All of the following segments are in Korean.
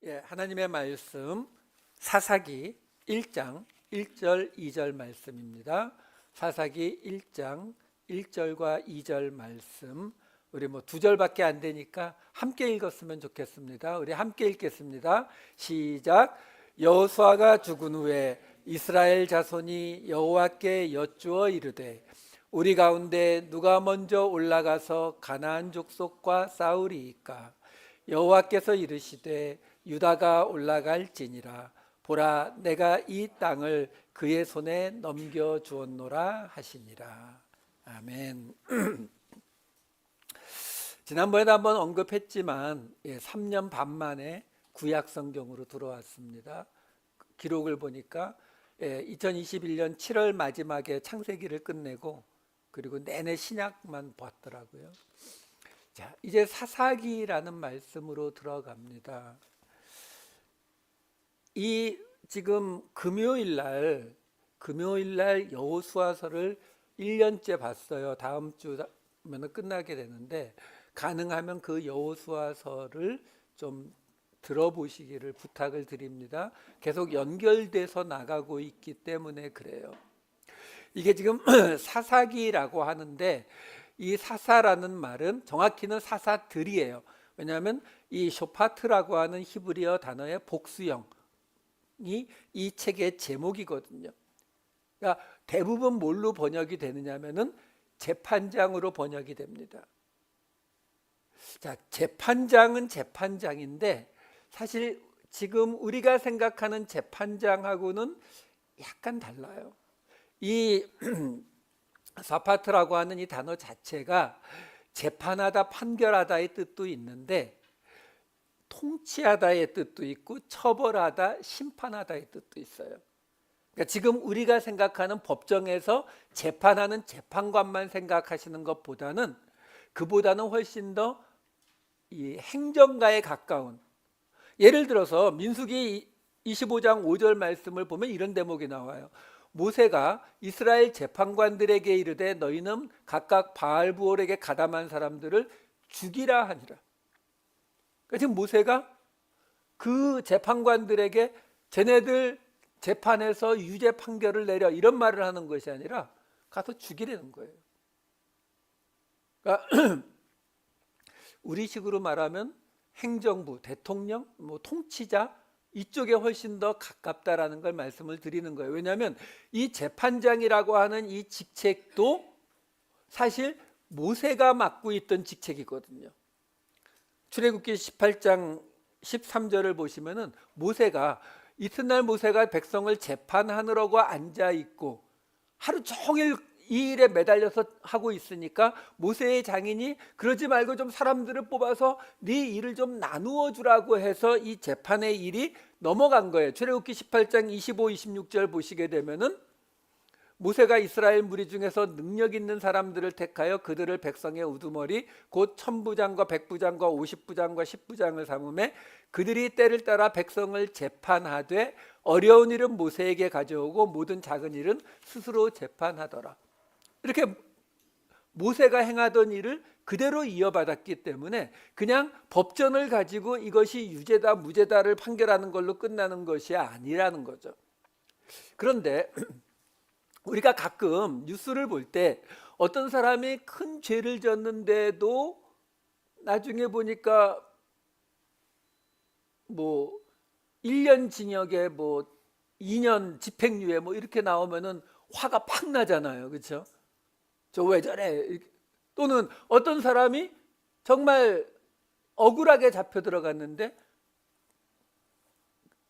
하나님의 말씀 사사기 1장 1절 2절 말씀입니다. 사사기 1장 1절과 2절 말씀, 우리 두 절밖에 안 되니까 함께 읽었으면 좋겠습니다. 우리 함께 읽겠습니다. 시작. 여호수아가 죽은 후에 이스라엘 자손이 여호와께 여쭈어 이르되 우리 가운데 누가 먼저 올라가서 가나안 족속과 싸우리이까? 여호와께서 이르시되 유다가 올라갈지니라. 보라, 내가 이 땅을 그의 손에 넘겨 주었노라 하시니라. 아멘. 지난번에도 한번 언급했지만 3년 반 만에 구약 성경으로 들어왔습니다. 기록을 보니까 2021년 7월 마지막에 창세기를 끝내고 그리고 내내 신약만 봤더라고요. 자, 이제 사사기라는 말씀으로 들어갑니다. 이 지금 금요일 날 여호수아서를 1년째 봤어요. 다음 주면 끝나게 되는데 가능하면 그 여호수아서를 좀 들어보시기를 부탁을 드립니다. 계속 연결돼서 나가고 있기 때문에 그래요. 이게 지금 사사기라고 하는데 이 사사라는 말은 정확히는 사사들이에요. 왜냐하면 이 쇼파트라고 하는 히브리어 단어의 복수형이 이 책의 제목이거든요. 그러니까 대부분 뭘로 번역이 되느냐면은 재판장으로 번역이 됩니다. 자, 재판장은 재판장인데 사실 지금 우리가 생각하는 재판장하고는 약간 달라요. 이 사파트라고 하는 이 단어 자체가 재판하다, 판결하다의 뜻도 있는데 통치하다의 뜻도 있고 처벌하다, 심판하다의 뜻도 있어요. 그러니까 지금 우리가 생각하는 법정에서 재판하는 재판관만 생각하시는 것보다는 그보다는 훨씬 더 이 행정가에 가까운, 예를 들어서 민수기 25장 5절 말씀을 보면 이런 대목이 나와요. 모세가 이스라엘 재판관들에게 이르되 너희는 각각 바알부올에게 가담한 사람들을 죽이라 하니라. 그러니까 지금 모세가 그 재판관들에게 쟤네들 재판에서 유죄 판결을 내려 이런 말을 하는 것이 아니라 가서 죽이라는 거예요. 그러니까 우리식으로 말하면 행정부, 대통령, 통치자 이쪽에 훨씬 더 가깝다라는 걸 말씀을 드리는 거예요. 왜냐하면 이 재판장이라고 하는 이 직책도 사실 모세가 맡고 있던 직책이거든요. 출애굽기 18장 13절을 보시면은 모세가 이튿날 모세가 백성을 재판하느라고 앉아 있고 하루 종일 이 일에 매달려서 하고 있으니까 모세의 장인이 그러지 말고 좀 사람들을 뽑아서 네 일을 좀 나누어 주라고 해서 이 재판의 일이 넘어간 거예요. 출애굽기 18장 25, 26절 보시게 되면은 모세가 이스라엘 무리 중에서 능력 있는 사람들을 택하여 그들을 백성의 우두머리 곧 1000부장과 100부장과 50부장과 10부장을 삼음에 그들이 때를 따라 백성을 재판하되 어려운 일은 모세에게 가져오고 모든 작은 일은 스스로 재판하더라. 이렇게 모세가 행하던 일을 그대로 이어받았기 때문에 그냥 법전을 가지고 이것이 유죄다 무죄다를 판결하는 걸로 끝나는 것이 아니라는 거죠. 그런데 우리가 가끔 뉴스를 볼 때 어떤 사람이 큰 죄를 졌는데도 나중에 보니까 1년 징역에 2년 집행유예 이렇게 나오면은 화가 팍 나잖아요. 그렇죠? 저 왜 저래? 또는 어떤 사람이 정말 억울하게 잡혀 들어갔는데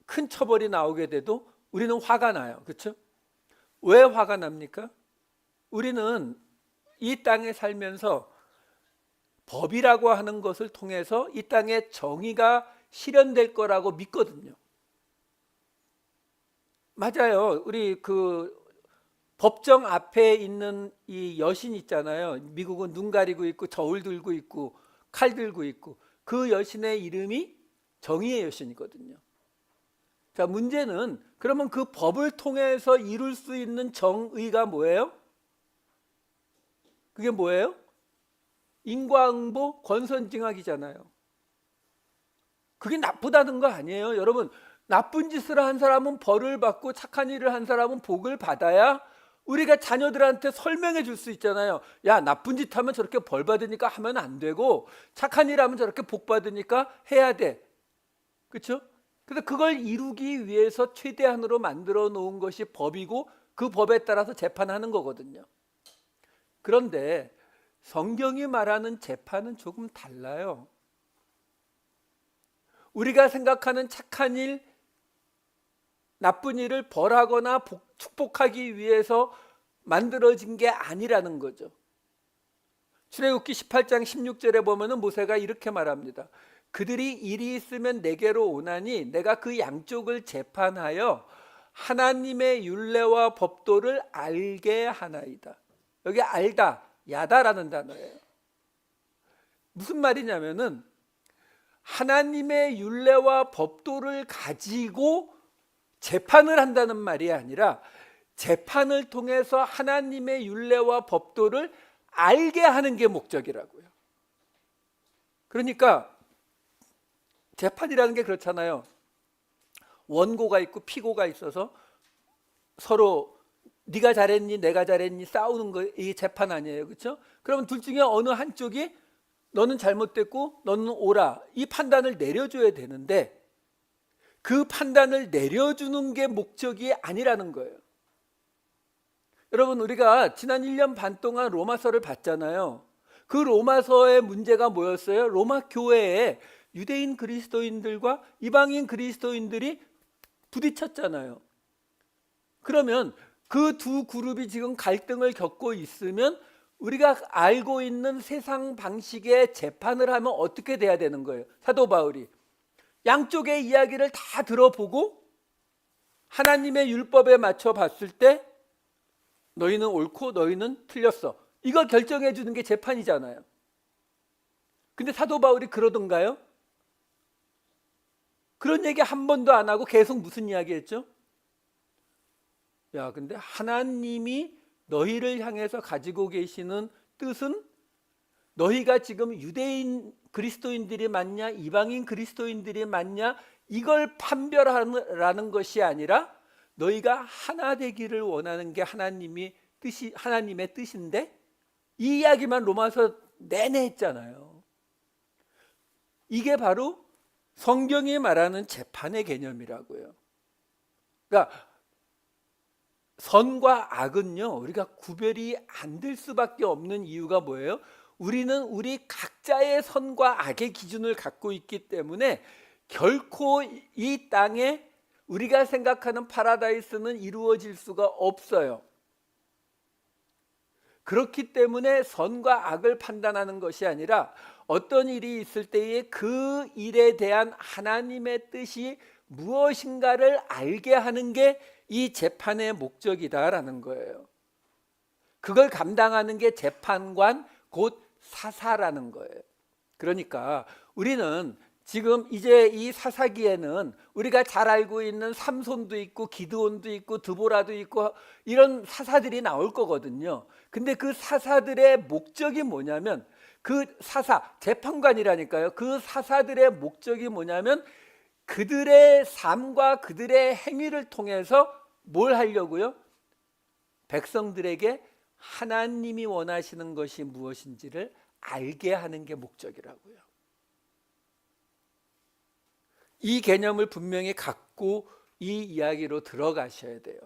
큰 처벌이 나오게 돼도 우리는 화가 나요. 그렇죠? 왜 화가 납니까? 우리는 이 땅에 살면서 법이라고 하는 것을 통해서 이 땅에 정의가 실현될 거라고 믿거든요. 맞아요. 우리 그 법정 앞에 있는 이 여신 있잖아요. 미국은 눈 가리고 있고 저울 들고 있고 칼 들고 있고 그 여신의 이름이 정의의 여신이거든요. 자, 문제는 그러면 그 법을 통해서 이룰 수 있는 정의가 뭐예요? 그게 뭐예요? 인과응보, 권선징악이잖아요. 그게 나쁘다는 거 아니에요. 여러분, 나쁜 짓을 한 사람은 벌을 받고 착한 일을 한 사람은 복을 받아야 우리가 자녀들한테 설명해 줄 수 있잖아요. 야, 나쁜 짓 하면 저렇게 벌 받으니까 하면 안 되고 착한 일 하면 저렇게 복 받으니까 해야 돼. 그렇죠? 그래서 그걸 이루기 위해서 최대한으로 만들어 놓은 것이 법이고 그 법에 따라서 재판하는 거거든요. 그런데 성경이 말하는 재판은 조금 달라요. 우리가 생각하는 착한 일, 나쁜 일을 벌하거나 축복하기 위해서 만들어진 게 아니라는 거죠. 출애굽기 18장 16절에 보면은 모세가 이렇게 말합니다. 그들이 일이 있으면 내게로 오나니 내가 그 양쪽을 재판하여 하나님의 율례와 법도를 알게 하나이다. 여기 알다, 야다라는 단어예요. 무슨 말이냐면은 하나님의 율례와 법도를 가지고 재판을 한다는 말이 아니라 재판을 통해서 하나님의 율례와 법도를 알게 하는 게 목적이라고요. 그러니까 재판이라는 게 그렇잖아요. 원고가 있고 피고가 있어서 서로 네가 잘했니 내가 잘했니 싸우는 거, 이게 재판 아니에요. 그렇죠? 그러면 둘 중에 어느 한쪽이 너는 잘못됐고 너는 옳아, 이 판단을 내려줘야 되는데 그 판단을 내려주는 게 목적이 아니라는 거예요. 여러분, 우리가 지난 1년 반 동안 로마서를 봤잖아요. 그 로마서의 문제가 뭐였어요? 로마 교회에 유대인 그리스도인들과 이방인 그리스도인들이 부딪혔잖아요. 그러면 그 두 그룹이 지금 갈등을 겪고 있으면 우리가 알고 있는 세상 방식의 재판을 하면 어떻게 돼야 되는 거예요? 사도 바울이 양쪽의 이야기를 다 들어보고 하나님의 율법에 맞춰 봤을 때 너희는 옳고 너희는 틀렸어, 이거 결정해 주는 게 재판이잖아요. 근데 사도 바울이 그러던가요? 그런 얘기 한 번도 안 하고 계속 무슨 이야기 했죠? 야, 근데 하나님이 너희를 향해서 가지고 계시는 뜻은 너희가 지금 유대인 그리스도인들이 맞냐 이방인 그리스도인들이 맞냐 이걸 판별하라는 것이 아니라 너희가 하나 되기를 원하는 게 하나님의 뜻인데, 이 이야기만 로마서 내내 했잖아요. 이게 바로 성경이 말하는 재판의 개념이라고요. 그러니까 선과 악은요, 우리가 구별이 안 될 수밖에 없는 이유가 뭐예요? 우리는 우리 각자의 선과 악의 기준을 갖고 있기 때문에 결코 이 땅에 우리가 생각하는 파라다이스는 이루어질 수가 없어요. 그렇기 때문에 선과 악을 판단하는 것이 아니라 어떤 일이 있을 때에 그 일에 대한 하나님의 뜻이 무엇인가를 알게 하는 게 이 재판의 목적이다라는 거예요. 그걸 감당하는 게 재판관, 곧 사사라는 거예요. 그러니까 우리는 지금 이제 이 사사기에는 우리가 잘 알고 있는 삼손도 있고 기드온도 있고 드보라도 있고 이런 사사들이 나올 거거든요. 근데 그 사사들의 목적이 뭐냐면, 그 사사, 재판관이라니까요. 그 사사들의 목적이 뭐냐면 그들의 삶과 그들의 행위를 통해서 뭘 하려고요? 백성들에게 하나님이 원하시는 것이 무엇인지를 알게 하는 게 목적이라고요. 이 개념을 분명히 갖고 이 이야기로 들어가셔야 돼요.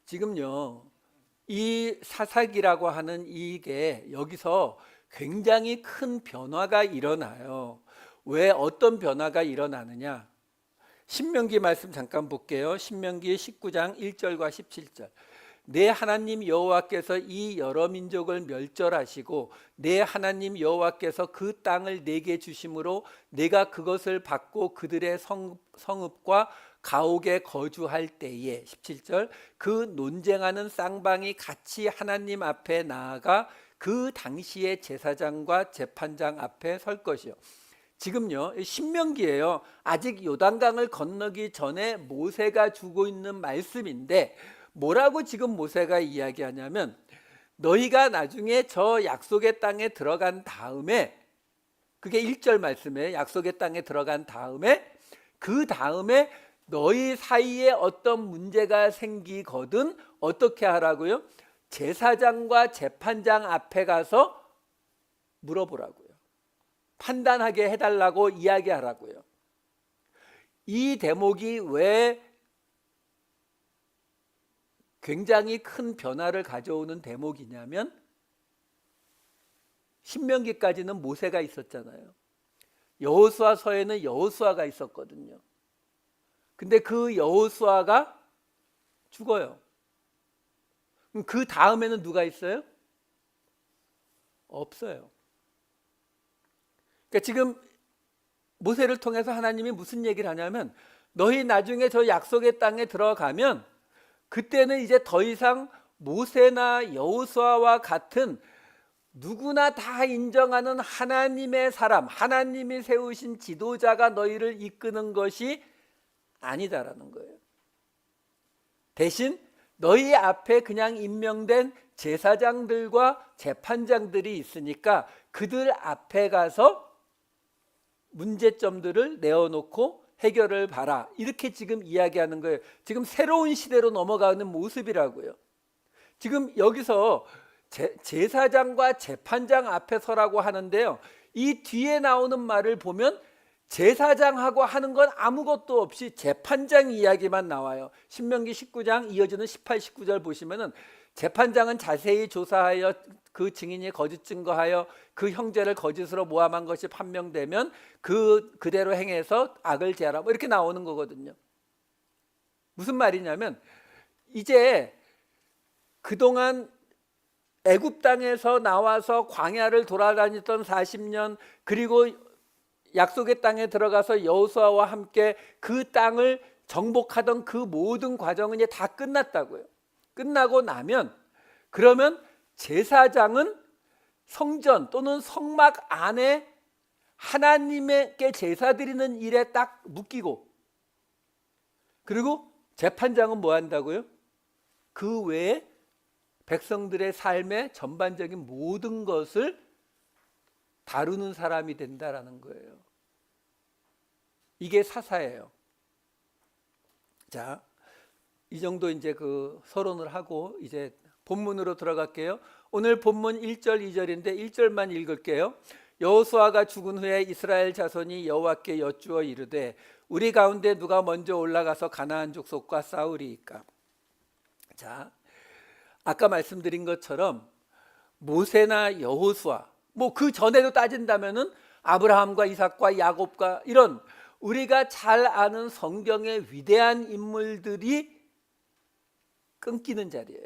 지금요, 이 사사기라고 하는 이게 여기서 굉장히 큰 변화가 일어나요. 왜, 어떤 변화가 일어나느냐? 신명기 말씀 잠깐 볼게요. 신명기 19장 1절과 17절. 내 하나님 여호와께서 이 여러 민족을 멸절하시고 내 하나님 여호와께서 그 땅을 내게 주심으로 내가 그것을 받고 그들의 성읍과 가옥에 거주할 때에, 17절, 그 논쟁하는 쌍방이 같이 하나님 앞에 나아가 그 당시의 제사장과 재판장 앞에 설 것이요. 지금요, 신명기예요. 아직 요단강을 건너기 전에 모세가 주고 있는 말씀인데 뭐라고 지금 모세가 이야기하냐면, 너희가 나중에 저 약속의 땅에 들어간 다음에 그게 1절 말씀에 약속의 땅에 들어간 다음에 그 다음에 너희 사이에 어떤 문제가 생기거든 어떻게 하라고요? 제사장과 재판장 앞에 가서 물어보라고요. 판단하게 해달라고 이야기하라고요. 이 대목이 왜 굉장히 큰 변화를 가져오는 대목이냐면 신명기까지는 모세가 있었잖아요. 여호수아서에는 여호수아가 있었거든요. 근데 그 여호수아가 죽어요. 그 다음에는 누가 있어요? 없어요. 그러니까 지금 모세를 통해서 하나님이 무슨 얘기를 하냐면 너희 나중에 저 약속의 땅에 들어가면 그때는 이제 더 이상 모세나 여호수아와 같은 누구나 다 인정하는 하나님의 사람, 하나님이 세우신 지도자가 너희를 이끄는 것이 아니다라는 거예요. 대신 너희 앞에 그냥 임명된 제사장들과 재판장들이 있으니까 그들 앞에 가서 문제점들을 내어놓고 해결을 봐라. 이렇게 지금 이야기하는 거예요. 지금 새로운 시대로 넘어가는 모습이라고요. 지금 여기서 제사장과 재판장 앞에 서라고 하는데요. 이 뒤에 나오는 말을 보면 제사장하고 하는 건 아무것도 없이 재판장 이야기만 나와요. 신명기 19장 이어지는 18, 19절 보시면은 재판장은 자세히 조사하여 그 증인이 거짓 증거하여 그 형제를 거짓으로 모함한 것이 판명되면 그대로 행해서 악을 제하라 뭐 이렇게 나오는 거거든요. 무슨 말이냐면 이제 그동안 애굽 땅에서 나와서 광야를 돌아다녔던 40년 그리고 약속의 땅에 들어가서 여호수아와 함께 그 땅을 정복하던 그 모든 과정은 이제 다 끝났다고요. 끝나고 나면 그러면 제사장은 성전 또는 성막 안에 하나님께 제사 드리는 일에 딱 묶이고 그리고 재판장은 뭐 한다고요? 그 외에 백성들의 삶의 전반적인 모든 것을 다루는 사람이 된다라는 거예요. 이게 사사예요. 자, 이 정도 이제 그 서론을 하고 이제 본문으로 들어갈게요. 오늘 본문 1절 2절인데 1절만 읽을게요. 여호수아가 죽은 후에 이스라엘 자손이 여호와께 여쭈어 이르되 우리 가운데 누가 먼저 올라가서 가나안 족속과 싸우리이까. 자, 아까 말씀드린 것처럼 모세나 여호수아 뭐 그 전에도 따진다면은 아브라함과 이삭과 야곱과 이런 우리가 잘 아는 성경의 위대한 인물들이 끊기는 자리예요.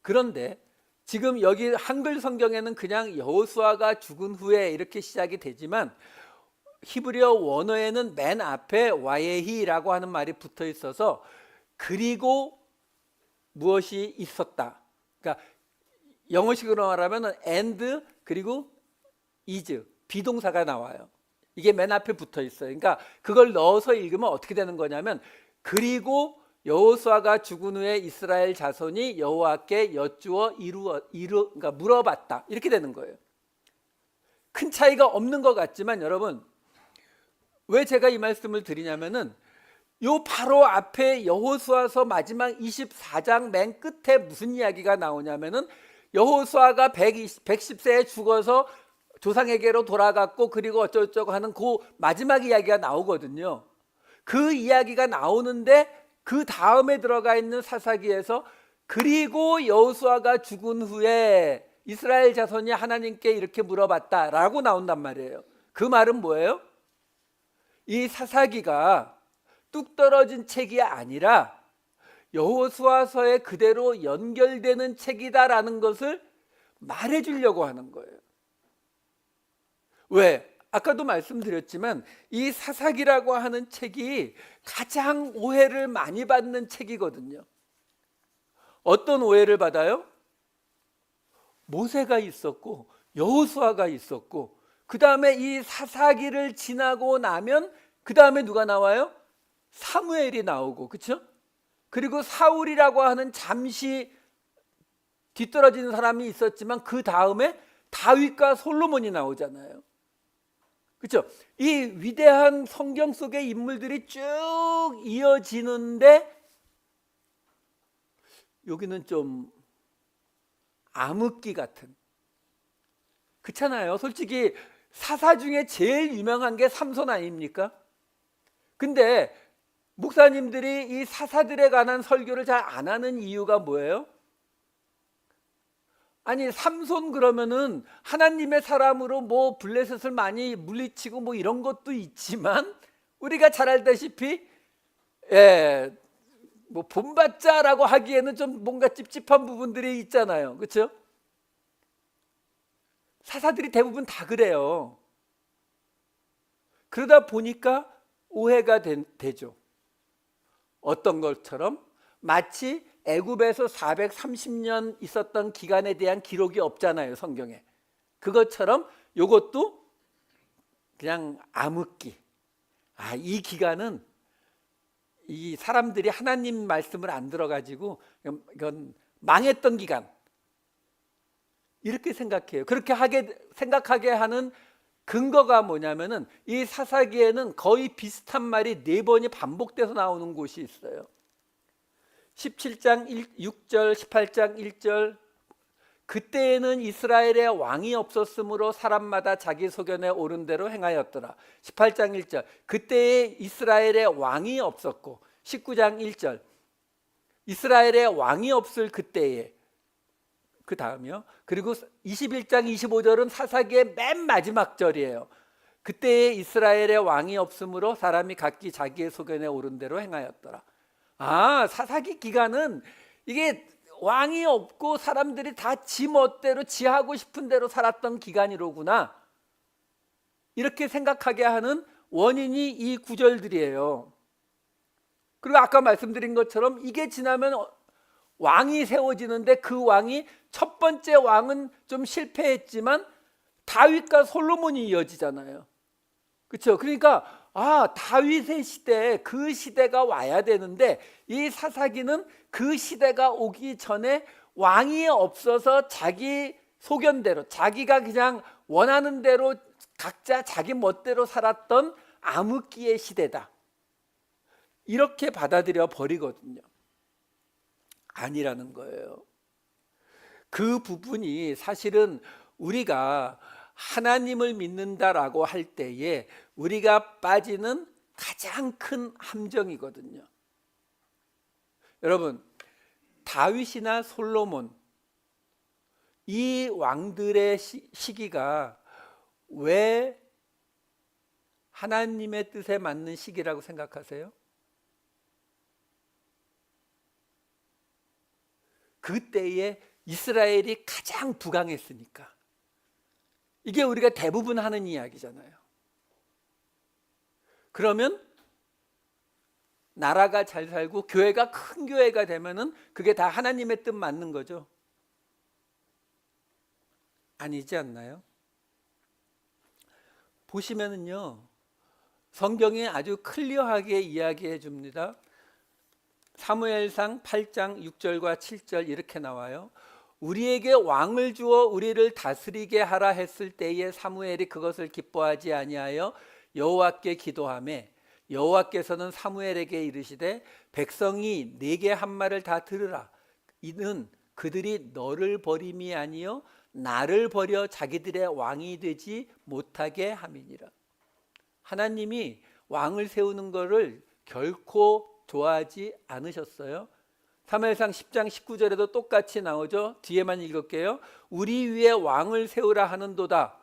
그런데 지금 여기 한글 성경에는 그냥 여호수아가 죽은 후에 이렇게 시작이 되지만 히브리어 원어에는 맨 앞에 와예히라고 하는 말이 붙어 있어서 그리고 무엇이 있었다. 그러니까 영어식으로 말하면 and 그리고 is 비동사가 나와요. 이게 맨 앞에 붙어 있어요. 그러니까 그걸 넣어서 읽으면 어떻게 되는 거냐면 그리고 여호수아가 죽은 후에 이스라엘 자손이 여호와께 여쭈어 그러니까 물어봤다 이렇게 되는 거예요. 큰 차이가 없는 것 같지만 여러분 왜 제가 이 말씀을 드리냐면은 요 바로 앞에 여호수아서 마지막 24장 맨 끝에 무슨 이야기가 나오냐면은 여호수아가 110세에 죽어서 조상에게로 돌아갔고 그리고 어쩌고저쩌고 하는 그 마지막 이야기가 나오거든요. 그 이야기가 나오는데 그 다음에 들어가 있는 사사기에서 그리고 여호수아가 죽은 후에 이스라엘 자손이 하나님께 이렇게 물어봤다라고 나온단 말이에요. 그 말은 뭐예요? 이 사사기가 뚝 떨어진 책이 아니라 여호수아서에 그대로 연결되는 책이다라는 것을 말해주려고 하는 거예요. 왜? 아까도 말씀드렸지만 이 사사기라고 하는 책이 가장 오해를 많이 받는 책이거든요. 어떤 오해를 받아요? 모세가 있었고 여호수아가 있었고 그 다음에 이 사사기를 지나고 나면 그 다음에 누가 나와요? 사무엘이 나오고 그렇죠? 그리고 사울이라고 하는 잠시 뒤떨어지는 사람이 있었지만 그 다음에 다윗과 솔로몬이 나오잖아요. 그렇죠? 이 위대한 성경 속의 인물들이 쭉 이어지는데 여기는 좀 암흑기 같은, 그렇잖아요. 솔직히 사사 중에 제일 유명한 게 삼손 아닙니까? 근데 목사님들이 이 사사들에 관한 설교를 잘 안 하는 이유가 뭐예요? 아니, 삼손 그러면은 하나님의 사람으로 뭐 블레셋을 많이 물리치고 뭐 이런 것도 있지만 우리가 잘 알다시피 뭐 본받자라고 하기에는 좀 뭔가 찝찝한 부분들이 있잖아요. 그렇죠? 사사들이 대부분 다 그래요. 그러다 보니까 오해가 되죠. 어떤 것처럼 마치 애굽에서 430년 있었던 기간에 대한 기록이 없잖아요, 성경에. 그것처럼 이것도 그냥 암흑기. 이 기간은 이 사람들이 하나님 말씀을 안 들어가지고 이건 망했던 기간, 이렇게 생각해요. 그렇게 생각하게 하는 근거가 뭐냐면은 이 사사기에는 거의 비슷한 말이 4번이 반복돼서 나오는 곳이 있어요. 17장 6절, 18장 1절, 그때에는 이스라엘에 왕이 없었으므로 사람마다 자기 소견에 옳은 대로 행하였더라. 18장 1절, 그때에 이스라엘에 왕이 없었고, 19장 1절, 이스라엘에 왕이 없을 그때에, 그 다음이요. 그리고 21장 25절은 사사기의 맨 마지막 절이에요. 그때에 이스라엘에 왕이 없으므로 사람이 각기 자기의 소견에 옳은 대로 행하였더라. 사사기 기간은 이게 왕이 없고 사람들이 다 지 멋대로 지 하고 싶은 대로 살았던 기간이로구나, 이렇게 생각하게 하는 원인이 이 구절들이에요. 그리고 아까 말씀드린 것처럼 이게 지나면 왕이 세워지는데 그 왕이, 첫 번째 왕은 좀 실패했지만 다윗과 솔로몬이 이어지잖아요. 그렇죠? 그러니까 다윗의 시대, 그 시대가 와야 되는데 이 사사기는 그 시대가 오기 전에 왕이 없어서 자기 소견대로, 자기가 그냥 원하는 대로 각자 자기 멋대로 살았던 암흑기의 시대다, 이렇게 받아들여 버리거든요. 아니라는 거예요. 그 부분이 사실은 우리가 하나님을 믿는다라고 할 때에 우리가 빠지는 가장 큰 함정이거든요. 여러분, 다윗이나 솔로몬, 이 왕들의 시기가 왜 하나님의 뜻에 맞는 시기라고 생각하세요? 그때에 이스라엘이 가장 부강했으니까. 이게 우리가 대부분 하는 이야기잖아요. 그러면 나라가 잘 살고 교회가 큰 교회가 되면은 그게 다 하나님의 뜻 맞는 거죠? 아니지 않나요? 보시면은요, 성경이 아주 클리어하게 이야기해 줍니다. 사무엘상 8장 6절과 7절 이렇게 나와요. 우리에게 왕을 주어 우리를 다스리게 하라 했을 때에 사무엘이 그것을 기뻐하지 아니하여 여호와께 기도하며, 여호와께서는 사무엘에게 이르시되 백성이 내게 한 말을 다 들으라. 이는 그들이 너를 버림이 아니요 나를 버려 자기들의 왕이 되지 못하게 함이니라. 하나님이 왕을 세우는 것을 결코 좋아하지 않으셨어요. 사무엘상 10장 19절에도 똑같이 나오죠. 뒤에만 읽을게요. 우리 위에 왕을 세우라 하는도다.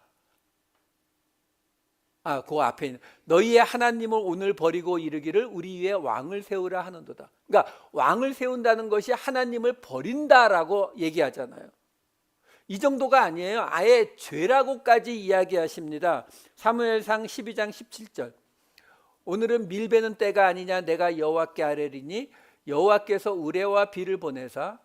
그 앞에 있는, 너희의 하나님을 오늘 버리고 이르기를 우리 위에 왕을 세우라 하는도다. 그러니까 왕을 세운다는 것이 하나님을 버린다라고 얘기하잖아요. 이 정도가 아니에요. 아예 죄라고까지 이야기하십니다. 사무엘상 12장 17절. 오늘은 밀베는 때가 아니냐, 내가 여호와께 아뢰리니 여호와께서 우레와 비를 보내사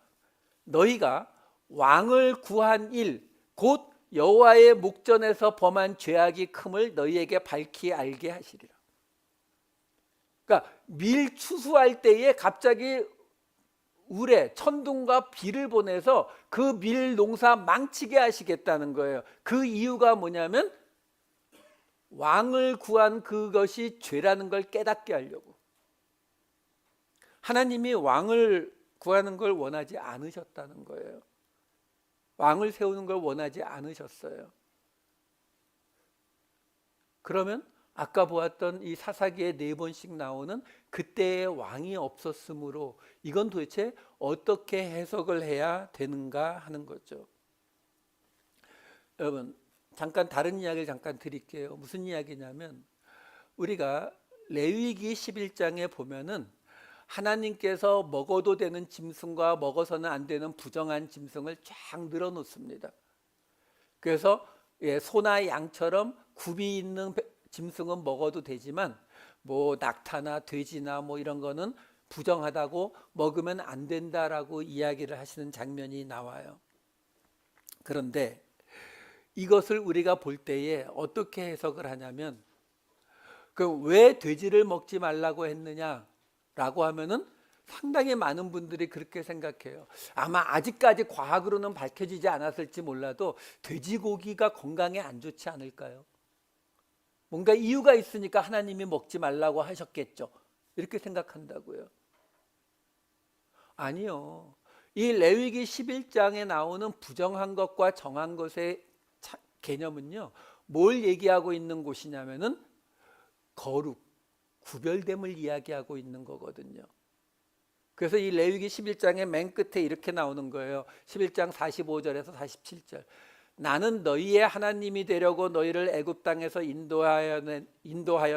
너희가 왕을 구한 일, 곧 여호와의 목전에서 범한 죄악이 큼을 너희에게 밝히 알게 하시리라. 그러니까 밀 추수할 때에 갑자기 우레, 천둥과 비를 보내서 그 밀 농사 망치게 하시겠다는 거예요. 그 이유가 뭐냐면 왕을 구한 그것이 죄라는 걸 깨닫게 하려고. 하나님이 왕을 구하는 걸 원하지 않으셨다는 거예요. 왕을 세우는 걸 원하지 않으셨어요. 그러면 아까 보았던 이 사사기에 4번씩 나오는 그때의 왕이 없었으므로 이건 도대체 어떻게 해석을 해야 되는가 하는 거죠. 여러분, 잠깐 다른 이야기를 잠깐 드릴게요. 무슨 이야기냐면 우리가 레위기 11장에 보면은 하나님께서 먹어도 되는 짐승과 먹어서는 안 되는 부정한 짐승을 쫙 늘어놓습니다. 그래서 소나 양처럼 굽이 있는 짐승은 먹어도 되지만 뭐 낙타나 돼지나 뭐 이런 거는 부정하다고 먹으면 안 된다라고 이야기를 하시는 장면이 나와요. 그런데 이것을 우리가 볼 때에 어떻게 해석을 하냐면 왜 돼지를 먹지 말라고 했느냐라고 하면은 상당히 많은 분들이 그렇게 생각해요. 아마 아직까지 과학으로는 밝혀지지 않았을지 몰라도 돼지고기가 건강에 안 좋지 않을까요? 뭔가 이유가 있으니까 하나님이 먹지 말라고 하셨겠죠. 이렇게 생각한다고요. 아니요. 이 레위기 11장에 나오는 부정한 것과 정한 것의 개념은요, 뭘 얘기하고 있는 곳이냐면은 거룩, 구별됨을 이야기하고 있는 거거든요. 그래서 이 레위기 11장의 맨 끝에 이렇게 나오는 거예요. 11장 45절에서 47절. 나는 너희의 하나님이 되려고 너희를 애굽 땅에서 인도하여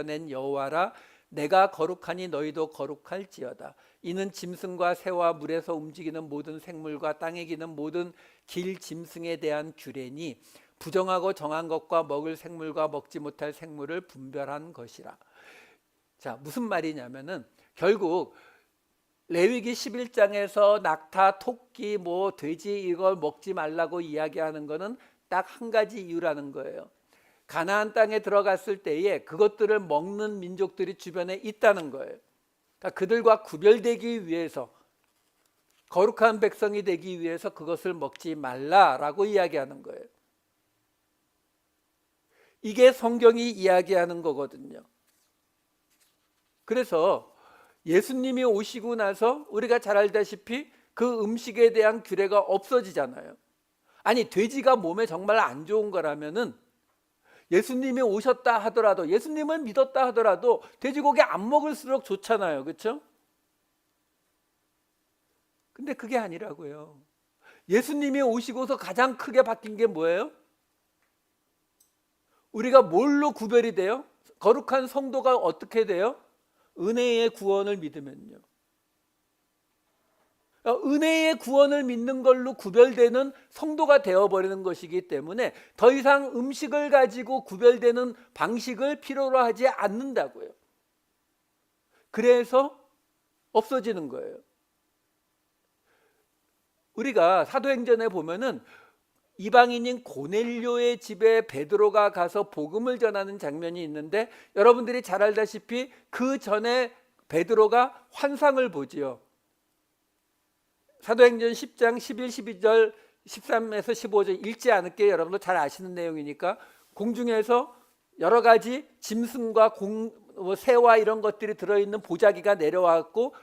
낸 여호와라. 내가 거룩하니 너희도 거룩할지어다. 이는 짐승과 새와 물에서 움직이는 모든 생물과 땅에 기는 모든 길 짐승에 대한 규례니 부정하고 정한 것과 먹을 생물과 먹지 못할 생물을 분별한 것이라. 자, 무슨 말이냐면은 결국 레위기 11장에서 낙타, 토끼, 뭐 돼지 이걸 먹지 말라고 이야기하는 거는 딱 한 가지 이유라는 거예요. 가나안 땅에 들어갔을 때에 그것들을 먹는 민족들이 주변에 있다는 거예요. 그러니까 그들과 구별되기 위해서, 거룩한 백성이 되기 위해서 그것을 먹지 말라라고 이야기하는 거예요. 이게 성경이 이야기하는 거거든요. 그래서 예수님이 오시고 나서 우리가 잘 알다시피 그 음식에 대한 규례가 없어지잖아요. 아니, 돼지가 몸에 정말 안 좋은 거라면은 예수님이 오셨다 하더라도, 예수님을 믿었다 하더라도 돼지고기 안 먹을수록 좋잖아요. 그렇죠? 근데 그게 아니라고요. 예수님이 오시고서 가장 크게 바뀐 게 뭐예요? 우리가 뭘로 구별이 돼요? 거룩한 성도가 어떻게 돼요? 은혜의 구원을 믿으면요. 은혜의 구원을 믿는 걸로 구별되는 성도가 되어버리는 것이기 때문에 더 이상 음식을 가지고 구별되는 방식을 필요로 하지 않는다고요. 그래서 없어지는 거예요. 우리가 사도행전에 보면은 이방인인 고넬료의 집에 베드로가 가서 복음을 전하는 장면이 있는데, 여러분들이 잘 알다시피 그 전에 베드로가 환상을 보지요. 사도행전 10장 11, 12절, 13에서 15절 읽지 않을게요. 여러분도 잘 아시는 내용이니까. 공중에서 여러 가지 짐승과 새와 이런 것들이 들어있는 보자기가 내려왔고,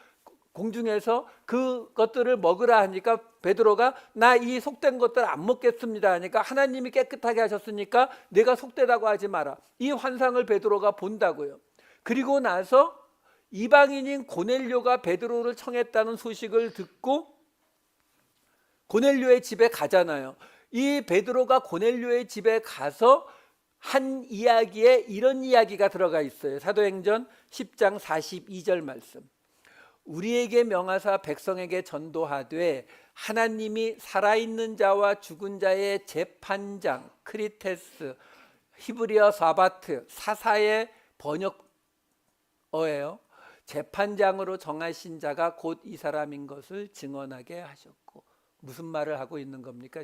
공중에서 그것들을 먹으라 하니까 베드로가 나 이 속된 것들 안 먹겠습니다 하니까, 하나님이 깨끗하게 하셨으니까 내가 속되다고 하지 마라. 이 환상을 베드로가 본다고요. 그리고 나서 이방인인 고넬료가 베드로를 청했다는 소식을 듣고 고넬료의 집에 가잖아요. 이 베드로가 고넬료의 집에 가서 한 이야기에 이런 이야기가 들어가 있어요. 사도행전 10장 42절 말씀. 우리에게 명하사 백성에게 전도하되 하나님이 살아있는 자와 죽은 자의 재판장, 크리테스, 히브리어 사바트, 사사의 번역어예요. 재판장으로 정하신 자가 곧 이 사람인 것을 증언하게 하셨고. 무슨 말을 하고 있는 겁니까?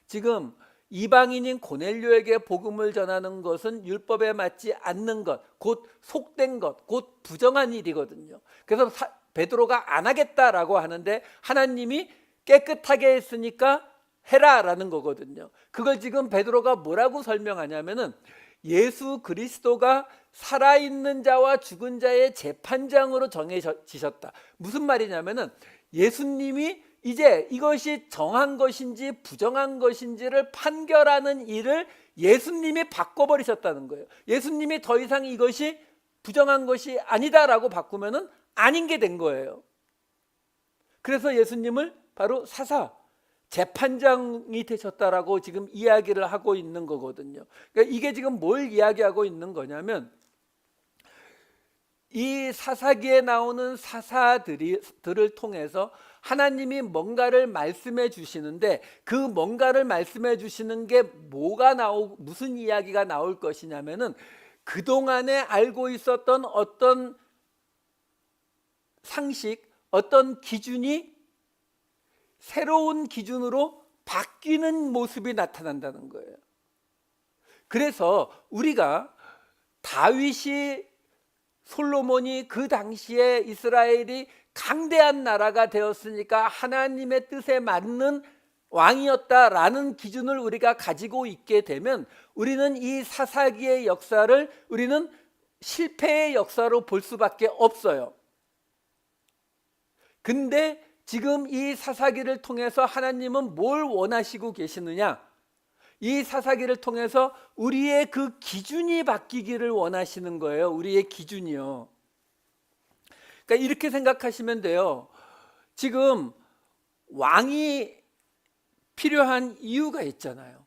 지금 이방인인 고넬료에게 복음을 전하는 것은 율법에 맞지 않는 것, 곧 속된 것, 곧 부정한 일이거든요. 그래서 베드로가 안 하겠다라고 하는데 하나님이 깨끗하게 했으니까 해라라는 거거든요. 그걸 지금 베드로가 뭐라고 설명하냐면은 예수 그리스도가 살아있는 자와 죽은 자의 재판장으로 정해지셨다. 무슨 말이냐면은 예수님이 이제 이것이 정한 것인지 부정한 것인지를 판결하는 일을 예수님이 바꿔버리셨다는 거예요. 예수님이 더 이상 이것이 부정한 것이 아니다라고 바꾸면은 아닌 게 된 거예요. 그래서 예수님을 바로 사사, 재판장이 되셨다라고 지금 이야기를 하고 있는 거거든요. 그러니까 이게 지금 뭘 이야기하고 있는 거냐면 이 사사기에 나오는 사사들을 통해서 하나님이 뭔가를 말씀해 주시는데 그 뭔가를 말씀해 주시는 게 무슨 이야기가 나올 것이냐면은 그동안에 알고 있었던 어떤 상식, 어떤 기준이 새로운 기준으로 바뀌는 모습이 나타난다는 거예요. 그래서 우리가 다윗이 솔로몬이 그 당시에 이스라엘이 강대한 나라가 되었으니까 하나님의 뜻에 맞는 왕이었다라는 기준을 우리가 가지고 있게 되면 우리는 이 사사기의 역사를 우리는 실패의 역사로 볼 수밖에 없어요. 근데 지금 이 사사기를 통해서 하나님은 뭘 원하시고 계시느냐? 이 사사기를 통해서 우리의 그 기준이 바뀌기를 원하시는 거예요. 우리의 기준이요. 그러니까 이렇게 생각하시면 돼요. 지금 왕이 필요한 이유가 있잖아요.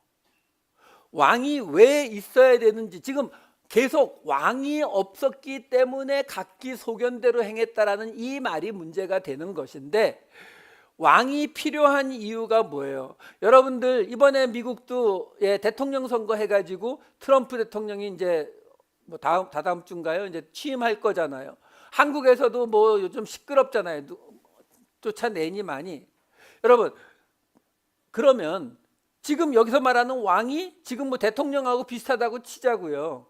왕이 왜 있어야 되는지, 지금 계속 왕이 없었기 때문에 각기 소견대로 행했다라는 이 말이 문제가 되는 것인데, 왕이 필요한 이유가 뭐예요? 여러분들 이번에 미국도 대통령 선거 해가지고 트럼프 대통령이 이제 뭐 다다음 주인가요? 이제 취임할 거잖아요. 한국에서도 뭐 요즘 시끄럽잖아요. 쫓아내니 많이. 여러분, 그러면 지금 여기서 말하는 왕이 지금 뭐 대통령하고 비슷하다고 치자고요.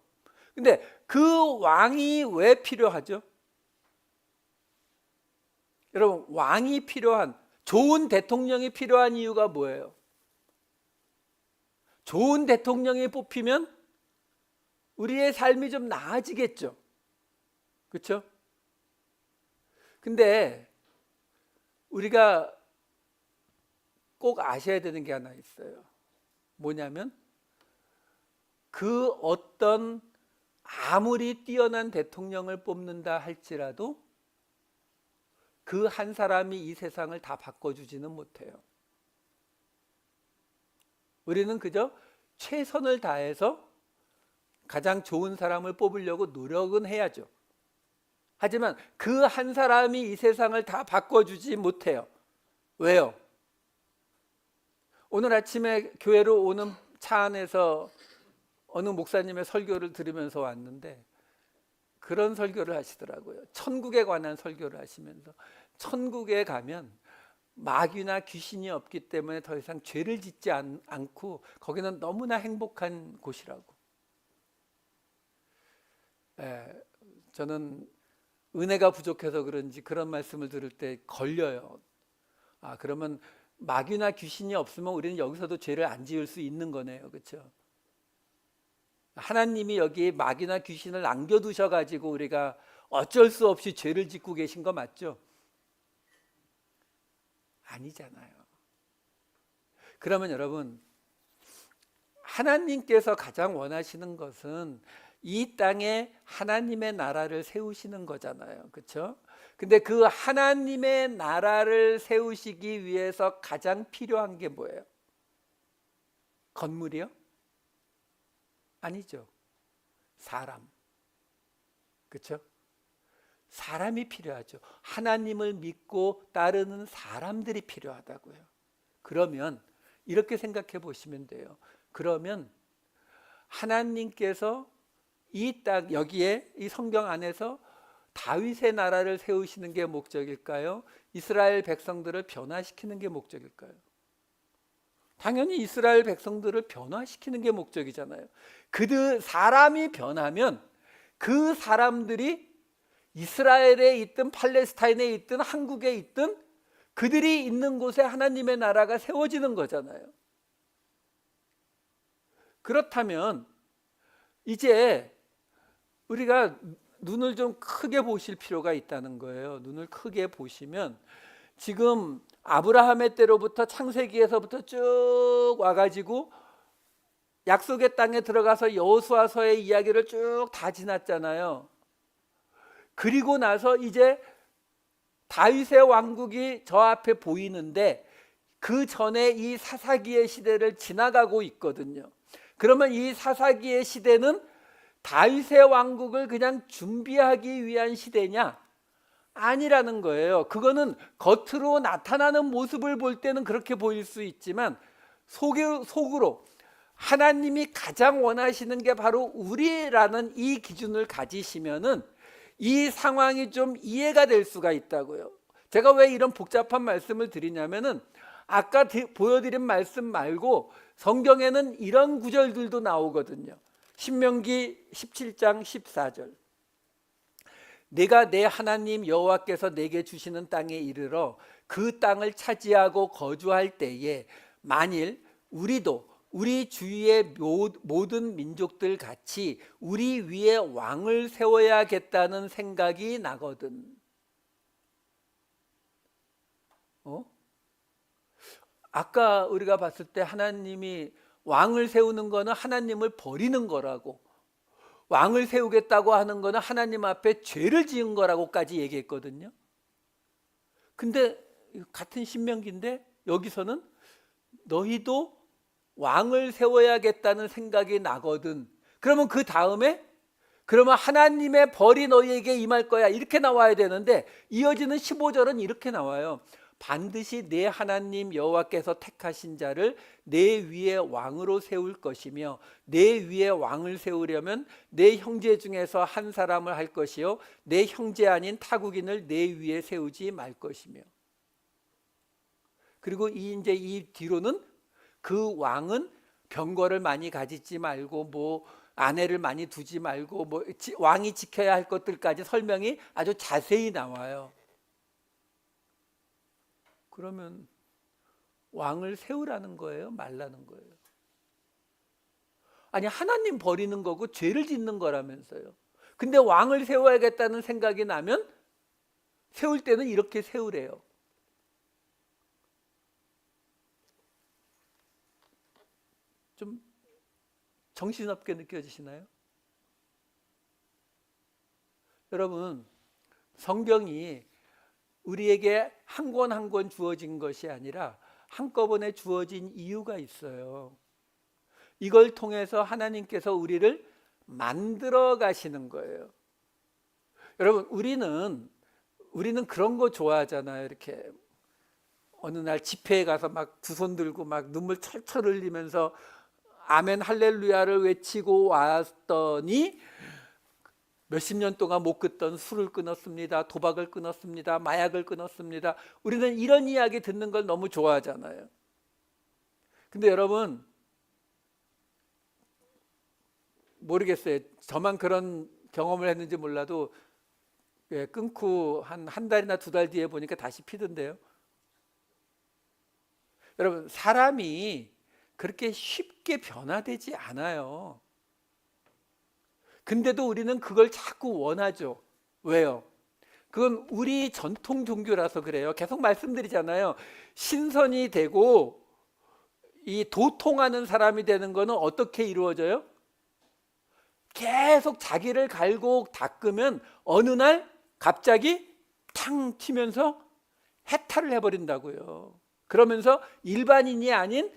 근데 그 왕이 왜 필요하죠? 여러분, 왕이 필요한, 좋은 대통령이 필요한 이유가 뭐예요? 좋은 대통령이 뽑히면 우리의 삶이 좀 나아지겠죠. 그렇죠? 근데 우리가 꼭 아셔야 되는 게 하나 있어요. 뭐냐면 그 어떤 아무리 뛰어난 대통령을 뽑는다 할지라도 그 한 사람이 이 세상을 다 바꿔주지는 못해요. 우리는 그저 최선을 다해서 가장 좋은 사람을 뽑으려고 노력은 해야죠. 하지만 그 한 사람이 이 세상을 다 바꿔주지 못해요. 왜요? 오늘 아침에 교회로 오는 차 안에서 어느 목사님의 설교를 들으면서 왔는데 그런 설교를 하시더라고요. 천국에 관한 설교를 하시면서 천국에 가면 마귀나 귀신이 없기 때문에 더 이상 죄를 짓지 않고 거기는 너무나 행복한 곳이라고. 저는 은혜가 부족해서 그런지 그런 말씀을 들을 때 걸려요. 그러면 마귀나 귀신이 없으면 우리는 여기서도 죄를 안 지을 수 있는 거네요. 그렇죠? 하나님이 여기 마귀나 귀신을 남겨두셔가지고 우리가 어쩔 수 없이 죄를 짓고 계신 거 맞죠? 아니잖아요. 그러면 여러분, 하나님께서 가장 원하시는 것은 이 땅에 하나님의 나라를 세우시는 거잖아요. 그렇죠? 근데 그 하나님의 나라를 세우시기 위해서 가장 필요한 게 뭐예요? 건물이요? 아니죠. 사람. 그렇죠? 사람이 필요하죠. 하나님을 믿고 따르는 사람들이 필요하다고요. 그러면 이렇게 생각해 보시면 돼요. 그러면 하나님께서 이 땅, 여기에 이 성경 안에서 다윗의 나라를 세우시는 게 목적일까요? 이스라엘 백성들을 변화시키는 게 목적일까요? 당연히 이스라엘 백성들을 변화시키는 게 목적이잖아요. 사람이 변하면 그 사람들이 이스라엘에 있든 팔레스타인에 있든 한국에 있든 그들이 있는 곳에 하나님의 나라가 세워지는 거잖아요. 그렇다면 이제 우리가 눈을 좀 크게 보실 필요가 있다는 거예요. 눈을 크게 보시면 지금 아브라함의 때로부터 창세기에서부터 쭉 와가지고 약속의 땅에 들어가서 여호수아서의 이야기를 쭉 다 지났잖아요. 그리고 나서 이제 다윗의 왕국이 저 앞에 보이는데 그 전에 이 사사기의 시대를 지나가고 있거든요. 그러면 이 사사기의 시대는 다윗의 왕국을 그냥 준비하기 위한 시대냐? 아니라는 거예요. 그거는 겉으로 나타나는 모습을 볼 때는 그렇게 보일 수 있지만 속으로 하나님이 가장 원하시는 게 바로 우리라는 이 기준을 가지시면은 이 상황이 좀 이해가 될 수가 있다고요. 제가 왜 이런 복잡한 말씀을 드리냐면은 아까 보여드린 말씀 말고 성경에는 이런 구절들도 나오거든요. 신명기 17장 14절. 내가 내 하나님 여호와께서 내게 주시는 땅에 이르러 그 땅을 차지하고 거주할 때에 만일 우리도 우리 주위의 모든 민족들 같이 우리 위에 왕을 세워야겠다는 생각이 나거든. 아까 우리가 봤을 때 하나님이 왕을 세우는 거는 하나님을 버리는 거라고, 왕을 세우겠다고 하는 거는 하나님 앞에 죄를 지은 거라고까지 얘기했거든요. 근데 같은 신명기인데 여기서는 너희도 왕을 세워야겠다는 생각이 나거든. 그러면 그 다음에 그러면 하나님의 벌이 너희에게 임할 거야 이렇게 나와야 되는데 이어지는 15절은 이렇게 나와요. 반드시 내 하나님 여호와께서 택하신 자를 내 위에 왕으로 세울 것이며 내 위에 왕을 세우려면 내 형제 중에서 한 사람을 할 것이요 내 형제 아닌 타국인을 내 위에 세우지 말 것이며. 그리고 이제 이 뒤로는 그 왕은 병거를 많이 가지지 말고 뭐 아내를 많이 두지 말고 뭐 왕이 지켜야 할 것들까지 설명이 아주 자세히 나와요. 그러면 왕을 세우라는 거예요? 말라는 거예요? 아니 하나님 버리는 거고 죄를 짓는 거라면서요. 근데 왕을 세워야겠다는 생각이 나면 세울 때는 이렇게 세우래요. 좀 정신없게 느껴지시나요? 여러분, 성경이 우리에게 한 권 한 권 주어진 것이 아니라 한꺼번에 주어진 이유가 있어요. 이걸 통해서 하나님께서 우리를 만들어 가시는 거예요. 여러분, 우리는 그런 거 좋아하잖아요. 이렇게 어느 날 집회에 가서 막 두 손 들고 막 눈물 철철 흘리면서 아멘 할렐루야를 외치고 왔더니 몇십 년 동안 못 끊던 술을 끊었습니다. 도박을 끊었습니다. 마약을 끊었습니다. 우리는 이런 이야기 듣는 걸 너무 좋아하잖아요. 근데 여러분 모르겠어요. 저만 그런 경험을 했는지 몰라도 끊고 한 달이나 두 달 뒤에 보니까 다시 피던데요. 여러분 사람이 그렇게 쉽게 변화되지 않아요. 근데도 우리는 그걸 자꾸 원하죠. 왜요? 그건 우리 전통 종교라서 그래요. 계속 말씀드리잖아요. 신선이 되고 이 도통하는 사람이 되는 거는 어떻게 이루어져요? 계속 자기를 갈고 닦으면 어느 날 갑자기 탕 튀면서 해탈을 해버린다고요. 그러면서 일반인이 아닌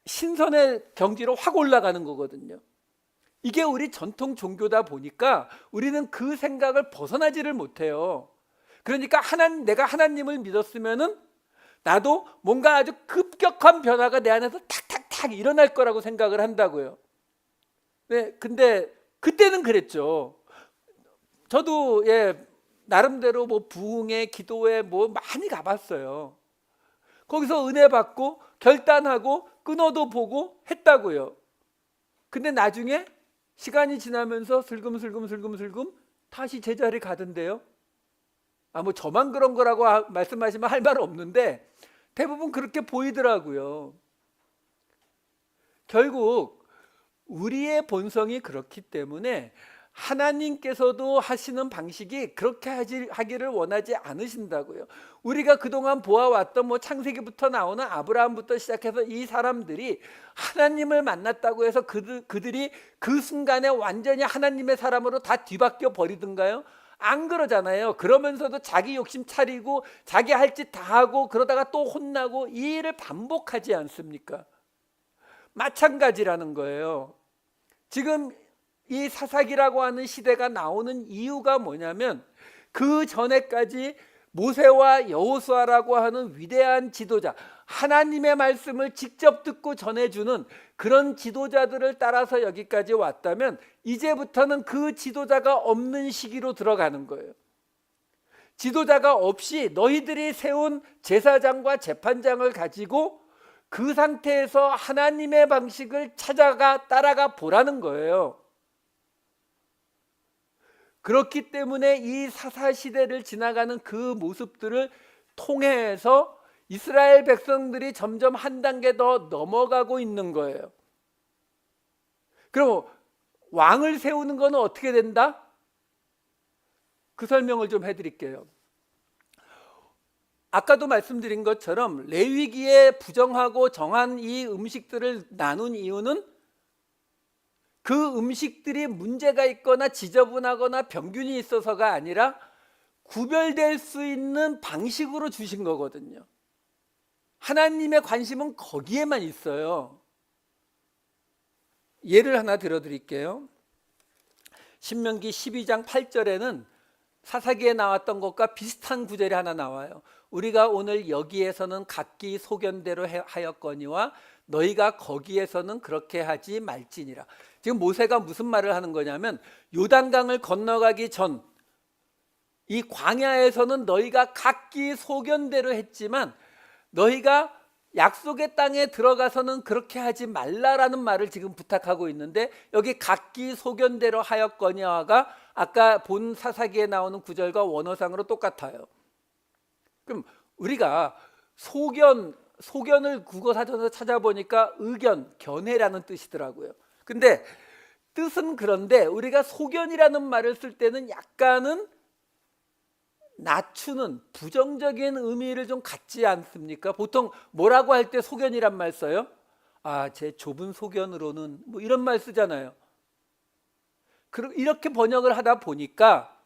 신선의 경지로 확 올라가는 거거든요. 이게 우리 전통 종교다 보니까 우리는 그 생각을 벗어나지를 못해요. 그러니까 내가 하나님을 믿었으면은 나도 뭔가 아주 급격한 변화가 내 안에서 탁탁탁 일어날 거라고 생각을 한다고요. 네, 근데 그때는 그랬죠. 저도 나름대로 뭐 부흥회, 기도회 뭐 많이 가봤어요. 거기서 은혜 받고 결단하고 끊어도 보고 했다고요. 근데 나중에 시간이 지나면서 슬금슬금 다시 제자리 가던데요. 뭐 저만 그런 거라고 말씀하시면 할 말 없는데 대부분 그렇게 보이더라고요. 결국 우리의 본성이 그렇기 때문에 하나님께서도 하시는 방식이 그렇게 하기를 원하지 않으신다고요. 우리가 그동안 보아왔던 창세기부터 나오는 아브라함부터 시작해서 이 사람들이 하나님을 만났다고 해서 그들이 그 순간에 완전히 하나님의 사람으로 다 뒤바뀌어 버리던가요? 안 그러잖아요. 그러면서도 자기 욕심 차리고 자기 할 짓 다 하고 그러다가 또 혼나고 이 일을 반복하지 않습니까? 마찬가지라는 거예요. 지금 이 사사기라고 하는 시대가 나오는 이유가 뭐냐면 그 전에까지 모세와 여호수아라고 하는 위대한 지도자, 하나님의 말씀을 직접 듣고 전해주는 그런 지도자들을 따라서 여기까지 왔다면 이제부터는 그 지도자가 없는 시기로 들어가는 거예요. 지도자가 없이 너희들이 세운 제사장과 재판장을 가지고 그 상태에서 하나님의 방식을 따라가 보라는 거예요. 그렇기 때문에 이 사사시대를 지나가는 그 모습들을 통해서 이스라엘 백성들이 점점 한 단계 더 넘어가고 있는 거예요. 그럼 왕을 세우는 건 어떻게 된다? 그 설명을 좀 해드릴게요. 아까도 말씀드린 것처럼 레위기에 부정하고 정한 이 음식들을 나눈 이유는 그 음식들이 문제가 있거나 지저분하거나 병균이 있어서가 아니라 구별될 수 있는 방식으로 주신 거거든요. 하나님의 관심은 거기에만 있어요. 예를 하나 들어드릴게요. 신명기 12장 8절에는 사사기에 나왔던 것과 비슷한 구절이 하나 나와요. 우리가 오늘 여기에서는 각기 소견대로 하였거니와 너희가 거기에서는 그렇게 하지 말지니라. 지금 모세가 무슨 말을 하는 거냐면 요단강을 건너가기 전 이 광야에서는 너희가 각기 소견대로 했지만 너희가 약속의 땅에 들어가서는 그렇게 하지 말라라는 말을 지금 부탁하고 있는데 여기 각기 소견대로 하였거니와가 아까 본 사사기에 나오는 구절과 원어상으로 똑같아요. 그럼 우리가 소견을 국어사전에서 찾아보니까 의견, 견해라는 뜻이더라고요. 근데 뜻은 그런데 우리가 소견이라는 말을 쓸 때는 약간은 낮추는 부정적인 의미를 좀 갖지 않습니까? 보통 뭐라고 할 때 소견이란 말 써요? 제 좁은 소견으로는 이런 말 쓰잖아요. 이렇게 번역을 하다 보니까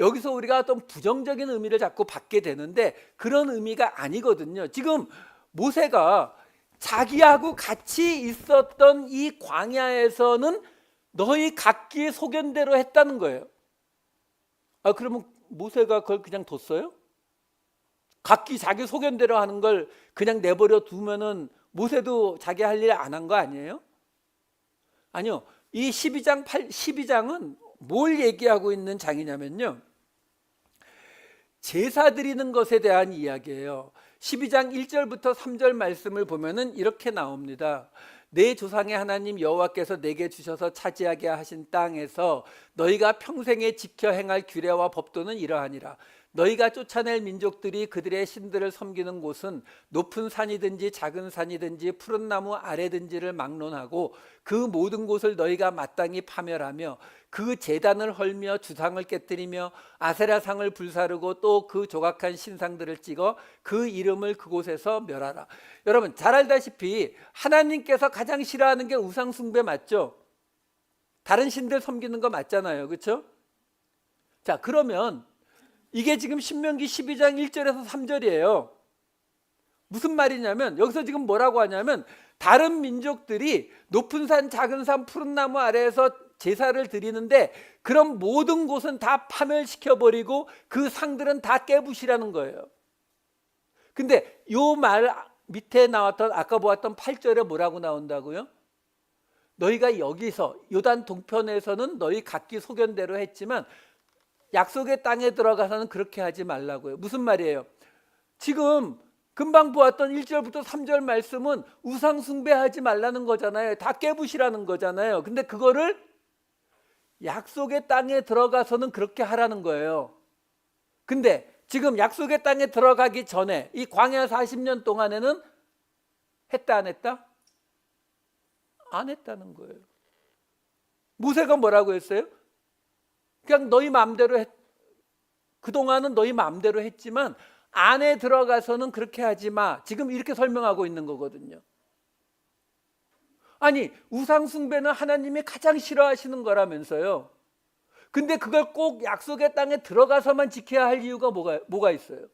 여기서 우리가 어떤 부정적인 의미를 자꾸 받게 되는데 그런 의미가 아니거든요. 지금 모세가 자기하고 같이 있었던 이 광야에서는 너희 각기 소견대로 했다는 거예요. 그러면 모세가 그걸 그냥 뒀어요? 각기 자기 소견대로 하는 걸 그냥 내버려 두면은 모세도 자기 할 일 안 한 거 아니에요? 아니요. 이 12장은 뭘 얘기하고 있는 장이냐면요. 제사 드리는 것에 대한 이야기예요. 12장 1절부터 3절 말씀을 보면은 이렇게 나옵니다. 내 조상의 하나님 여호와께서 내게 주셔서 차지하게 하신 땅에서 너희가 평생에 지켜 행할 규례와 법도는 이러하니라. 너희가 쫓아낼 민족들이 그들의 신들을 섬기는 곳은 높은 산이든지 작은 산이든지 푸른 나무 아래든지를 막론하고 그 모든 곳을 너희가 마땅히 파멸하며 그 제단을 헐며 주상을 깨뜨리며 아세라상을 불사르고 또 그 조각한 신상들을 찍어 그 이름을 그곳에서 멸하라. 여러분 잘 알다시피 하나님께서 가장 싫어하는 게 우상 숭배 맞죠? 다른 신들 섬기는 거 맞잖아요. 그렇죠? 자, 그러면 이게 지금 신명기 12장 1절에서 3절이에요. 무슨 말이냐면 여기서 지금 뭐라고 하냐면 다른 민족들이 높은 산 작은 산 푸른 나무 아래에서 제사를 드리는데 그런 모든 곳은 다 파멸시켜버리고 그 상들은 다 깨부시라는 거예요. 근데 요 말 밑에 나왔던 아까 보았던 8절에 뭐라고 나온다고요? 너희가 여기서 요단 동편에서는 너희 각기 소견대로 했지만 약속의 땅에 들어가서는 그렇게 하지 말라고요. 무슨 말이에요? 지금 금방 보았던 1절부터 3절 말씀은 우상 숭배하지 말라는 거잖아요. 다 깨부시라는 거잖아요. 근데 그거를 약속의 땅에 들어가서는 그렇게 하라는 거예요. 근데 지금 약속의 땅에 들어가기 전에 이 광야 40년 동안에는 했다 안 했다? 안 했다는 거예요. 모세가 뭐라고 했어요? 그냥 너희 마음대로 그동안은 너희 마음대로 했지만 안에 들어가서는 그렇게 하지 마. 지금 이렇게 설명하고 있는 거거든요. 아니, 우상 숭배는 하나님이 가장 싫어하시는 거라면서요. 근데 그걸 꼭 약속의 땅에 들어가서만 지켜야 할 이유가 뭐가 있어요?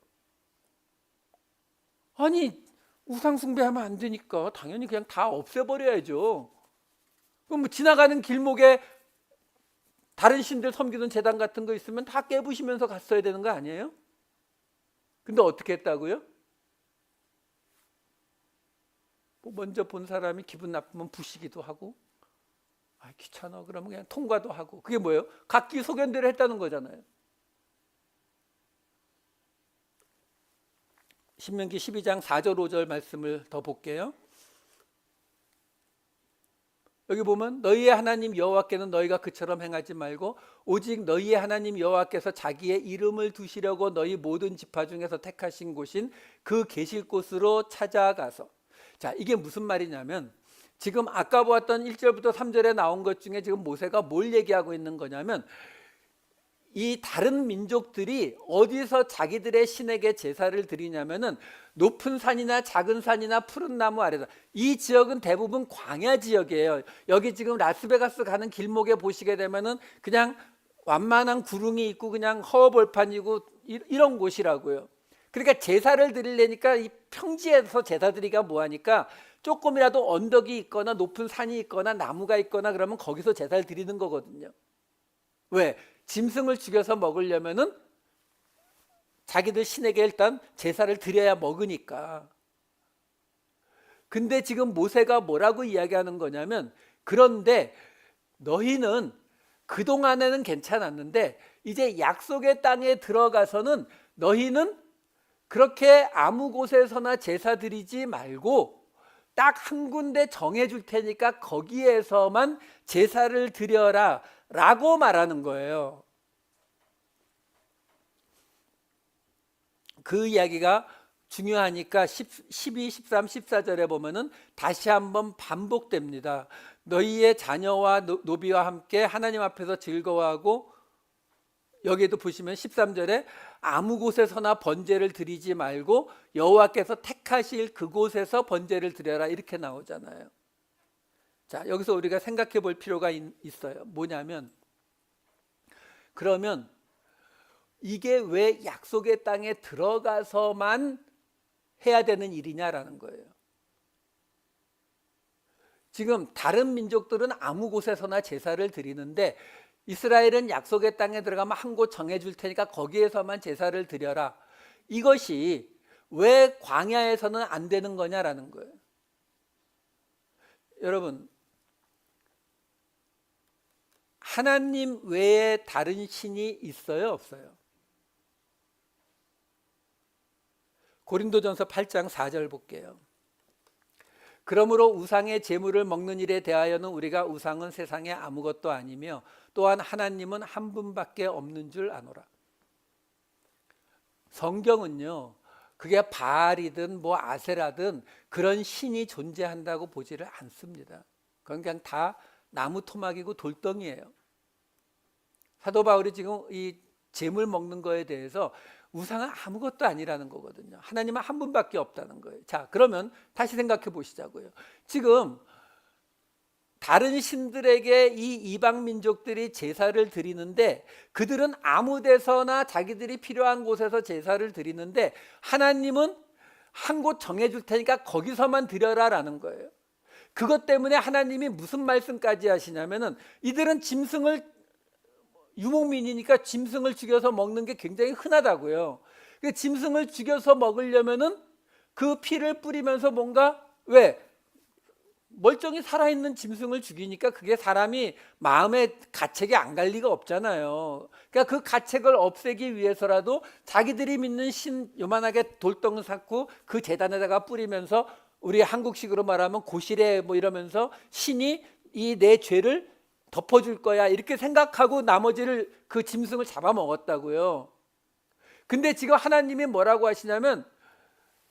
아니, 우상 숭배하면 안 되니까 당연히 그냥 다 없애버려야죠. 그럼 뭐 지나가는 길목에 다른 신들 섬기는 제단 같은 거 있으면 다 깨부시면서 갔어야 되는 거 아니에요? 근데 어떻게 했다고요? 뭐 먼저 본 사람이 기분 나쁘면 부시기도 하고, 귀찮아 그러면 그냥 통과도 하고. 그게 뭐예요? 각기 소견대로 했다는 거잖아요. 신명기 12장 4절 5절 말씀을 더 볼게요. 여기 보면 너희의 하나님 여호와께는 너희가 그처럼 행하지 말고 오직 너희의 하나님 여호와께서 자기의 이름을 두시려고 너희 모든 지파 중에서 택하신 곳인 그 계실 곳으로 찾아가서. 자, 이게 무슨 말이냐면 지금 아까 보았던 1절부터 3절에 나온 것 중에 지금 모세가 뭘 얘기하고 있는 거냐면 이 다른 민족들이 어디서 자기들의 신에게 제사를 드리냐면은 높은 산이나 작은 산이나 푸른 나무 아래다. 이 지역은 대부분 광야 지역이에요. 여기 지금 라스베가스 가는 길목에 보시게 되면은 그냥 완만한 구릉이 있고 그냥 허허벌판이고 이런 곳이라고요. 그러니까 제사를 드리려니까 이 평지에서 제사 드리기가 뭐하니까 조금이라도 언덕이 있거나 높은 산이 있거나 나무가 있거나 그러면 거기서 제사를 드리는 거거든요. 왜? 짐승을 죽여서 먹으려면은 자기들 신에게 일단 제사를 드려야 먹으니까. 근데 지금 모세가 뭐라고 이야기하는 거냐면 그런데 너희는 그동안에는 괜찮았는데 이제 약속의 땅에 들어가서는 너희는 그렇게 아무 곳에서나 제사 드리지 말고 딱 한 군데 정해 줄 테니까 거기에서만 제사를 드려라 라고 말하는 거예요. 그 이야기가 중요하니까 12, 13, 14절에 보면은 다시 한번 반복됩니다. 너희의 자녀와 노비와 함께 하나님 앞에서 즐거워하고, 여기에도 보시면 13절에 아무 곳에서나 번제를 드리지 말고 여호와께서 택하실 그곳에서 번제를 드려라 이렇게 나오잖아요. 자, 여기서 우리가 생각해 볼 필요가 있어요. 뭐냐면 그러면 이게 왜 약속의 땅에 들어가서만 해야 되는 일이냐라는 거예요. 지금 다른 민족들은 아무 곳에서나 제사를 드리는데 이스라엘은 약속의 땅에 들어가면 한 곳 정해줄 테니까 거기에서만 제사를 드려라. 이것이 왜 광야에서는 안 되는 거냐라는 거예요. 여러분, 하나님 외에 다른 신이 있어요, 없어요? 고린도전서 8장 4절 볼게요. 그러므로 우상의 제물을 먹는 일에 대하여는 우리가 우상은 세상에 아무것도 아니며 또한 하나님은 한 분밖에 없는 줄 아노라. 성경은요, 그게 바알이든 뭐 아세라든 그런 신이 존재한다고 보지를 않습니다. 그건 그냥 다 나무 토막이고 돌덩이에요. 사도 바울이 지금 이 제물 먹는 거에 대해서 우상은 아무것도 아니라는 거거든요. 하나님은 한 분밖에 없다는 거예요. 자, 그러면 다시 생각해 보시자고요. 지금 다른 신들에게 이 이방 민족들이 제사를 드리는데 그들은 아무 데서나 자기들이 필요한 곳에서 제사를 드리는데 하나님은 한 곳 정해줄 테니까 거기서만 드려라라는 거예요. 그것 때문에 하나님이 무슨 말씀까지 하시냐면은 이들은 유목민이니까 짐승을 죽여서 먹는 게 굉장히 흔하다고요. 짐승을 죽여서 먹으려면은 그 피를 뿌리면서 뭔가 멀쩡히 살아있는 짐승을 죽이니까 그게 사람이 마음에 가책이 안 갈 리가 없잖아요. 그러니까 그 가책을 없애기 위해서라도 자기들이 믿는 신 요만하게 돌덩이 쌓고 그 제단에다가 뿌리면서 우리 한국식으로 말하면 고시래 뭐 이러면서 신이 이 내 죄를 덮어줄 거야 이렇게 생각하고 나머지를 그 짐승을 잡아먹었다고요. 근데 지금 하나님이 뭐라고 하시냐면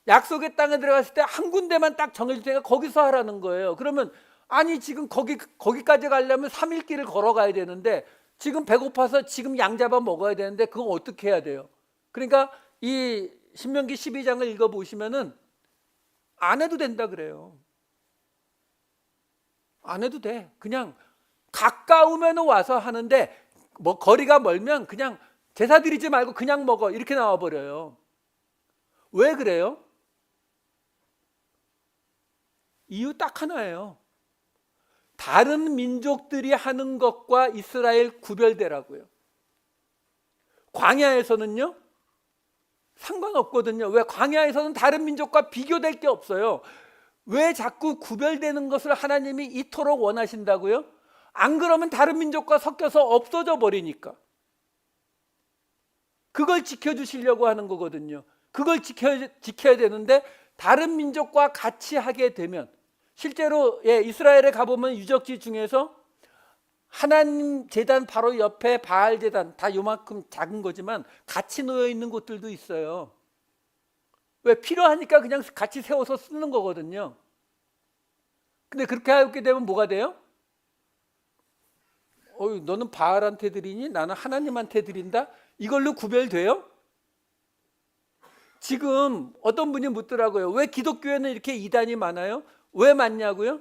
약속의 땅에 들어갔을 때 한 군데만 딱 정해줄 테니까 거기서 하라는 거예요. 그러면 아니 지금 거기까지 가려면 3일 길을 걸어가야 되는데 지금 배고파서 지금 양 잡아 먹어야 되는데 그건 어떻게 해야 돼요? 그러니까 이 신명기 12장을 읽어보시면은 안 해도 된다 그래요. 안 해도 돼. 그냥 가까우면 와서 하는데 뭐 거리가 멀면 그냥 제사 드리지 말고 그냥 먹어 이렇게 나와버려요. 왜 그래요? 이유 딱 하나예요. 다른 민족들이 하는 것과 이스라엘 구별되라고요. 광야에서는요 상관없거든요. 왜? 광야에서는 다른 민족과 비교될 게 없어요. 왜 자꾸 구별되는 것을 하나님이 이토록 원하신다고요? 안 그러면 다른 민족과 섞여서 없어져 버리니까. 그걸 지켜주시려고 하는 거거든요. 그걸 지켜야 되는데 다른 민족과 같이 하게 되면 실제로 이스라엘에 가보면 유적지 중에서 하나님 제단 바로 옆에 바알 제단 다 요만큼 작은 거지만 같이 놓여 있는 곳들도 있어요. 왜? 필요하니까 그냥 같이 세워서 쓰는 거거든요. 근데 그렇게 하게 되면 뭐가 돼요? 너는 바알한테 드리니 나는 하나님한테 드린다? 이걸로 구별돼요? 지금 어떤 분이 묻더라고요. 왜 기독교에는 이렇게 이단이 많아요? 왜 많냐고요?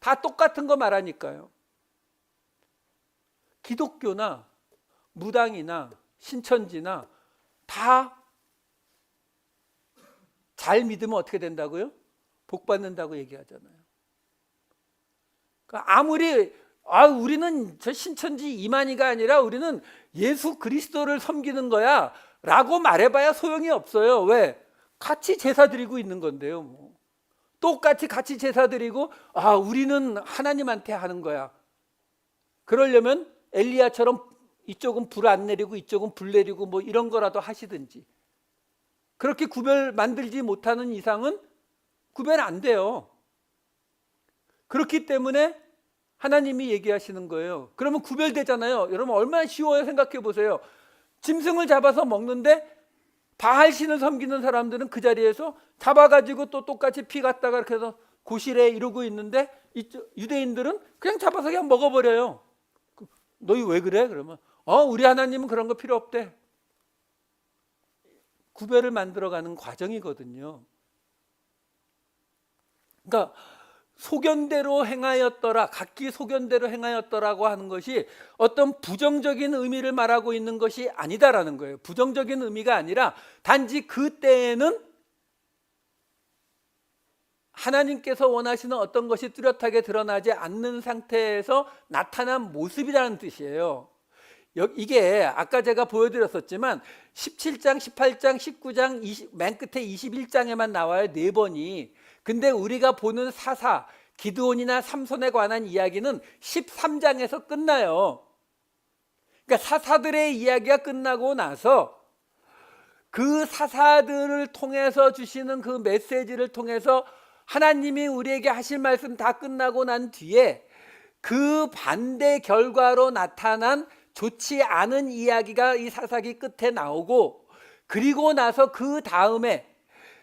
다 똑같은 거 말하니까요. 기독교나 무당이나 신천지나 다 잘 믿으면 어떻게 된다고요? 복 받는다고 얘기하잖아요. 그러니까 아무리 우리는 저 신천지 이만희가 아니라 우리는 예수 그리스도를 섬기는 거야 라고 말해봐야 소용이 없어요. 왜? 같이 제사 드리고 있는 건데요. 뭐. 똑같이 같이 제사 드리고 우리는 하나님한테 하는 거야. 그러려면 엘리야처럼 이쪽은 불 안 내리고 이쪽은 불 내리고 뭐 이런 거라도 하시든지. 그렇게 구별 만들지 못하는 이상은 구별 안 돼요. 그렇기 때문에 하나님이 얘기하시는 거예요. 그러면 구별되잖아요. 여러분 얼마나 쉬워요. 생각해 보세요. 짐승을 잡아서 먹는데 바알신을 섬기는 사람들은 그 자리에서 잡아가지고 또 똑같이 피 갖다가 이렇게 해서 고실에 이러고 있는데 유대인들은 그냥 잡아서 그냥 먹어버려요. 너희 왜 그래? 그러면 우리 하나님은 그런 거 필요 없대. 구별을 만들어가는 과정이거든요. 그러니까 소견대로 행하였더라, 각기 소견대로 행하였더라고 하는 것이 어떤 부정적인 의미를 말하고 있는 것이 아니다라는 거예요. 부정적인 의미가 아니라 단지 그때에는 하나님께서 원하시는 어떤 것이 뚜렷하게 드러나지 않는 상태에서 나타난 모습이라는 뜻이에요. 이게 아까 제가 보여드렸었지만 17장, 18장, 19장, 맨 끝에 21장에만 나와요. 4번이. 근데 우리가 보는 사사, 기드온이나 삼손에 관한 이야기는 13장에서 끝나요. 그러니까 사사들의 이야기가 끝나고 나서 그 사사들을 통해서 주시는 그 메시지를 통해서 하나님이 우리에게 하실 말씀 다 끝나고 난 뒤에 그 반대 결과로 나타난 좋지 않은 이야기가 이 사사기 끝에 나오고, 그리고 나서 그 다음에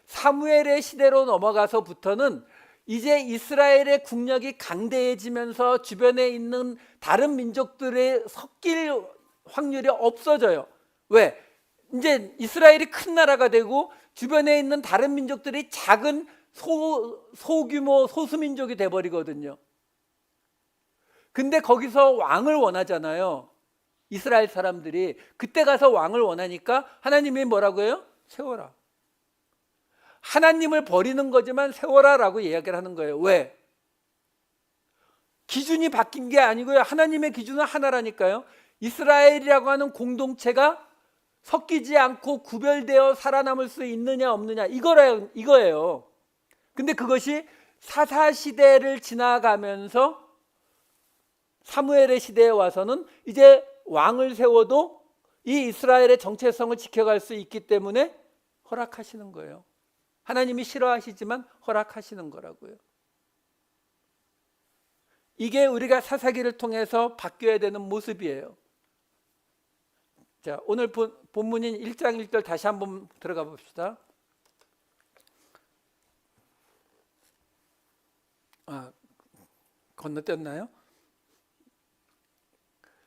사무엘의 시대로 넘어가서부터는 이제 이스라엘의 국력이 강대해지면서 주변에 있는 다른 민족들의 섞일 확률이 없어져요. 왜? 이제 이스라엘이 큰 나라가 되고 주변에 있는 다른 민족들이 작은 소규모 소수민족이 돼버리거든요. 근데 거기서 왕을 원하잖아요. 이스라엘 사람들이. 그때 가서 왕을 원하니까 하나님이 뭐라고 해요? 세워라. 하나님을 버리는 거지만 세워라라고 이야기를 하는 거예요. 왜? 기준이 바뀐 게 아니고요. 하나님의 기준은 하나라니까요. 이스라엘이라고 하는 공동체가 섞이지 않고 구별되어 살아남을 수 있느냐 없느냐 이거예요. 근데 그것이 사사시대를 지나가면서 사무엘의 시대에 와서는 이제 왕을 세워도 이 이스라엘의 정체성을 지켜갈 수 있기 때문에 허락하시는 거예요. 하나님이 싫어하시지만 허락하시는 거라고요. 이게 우리가 사사기를 통해서 바뀌어야 되는 모습이에요. 자, 오늘 본문인 1장 1절 다시 한번 들어가 봅시다. 건너뛰었나요?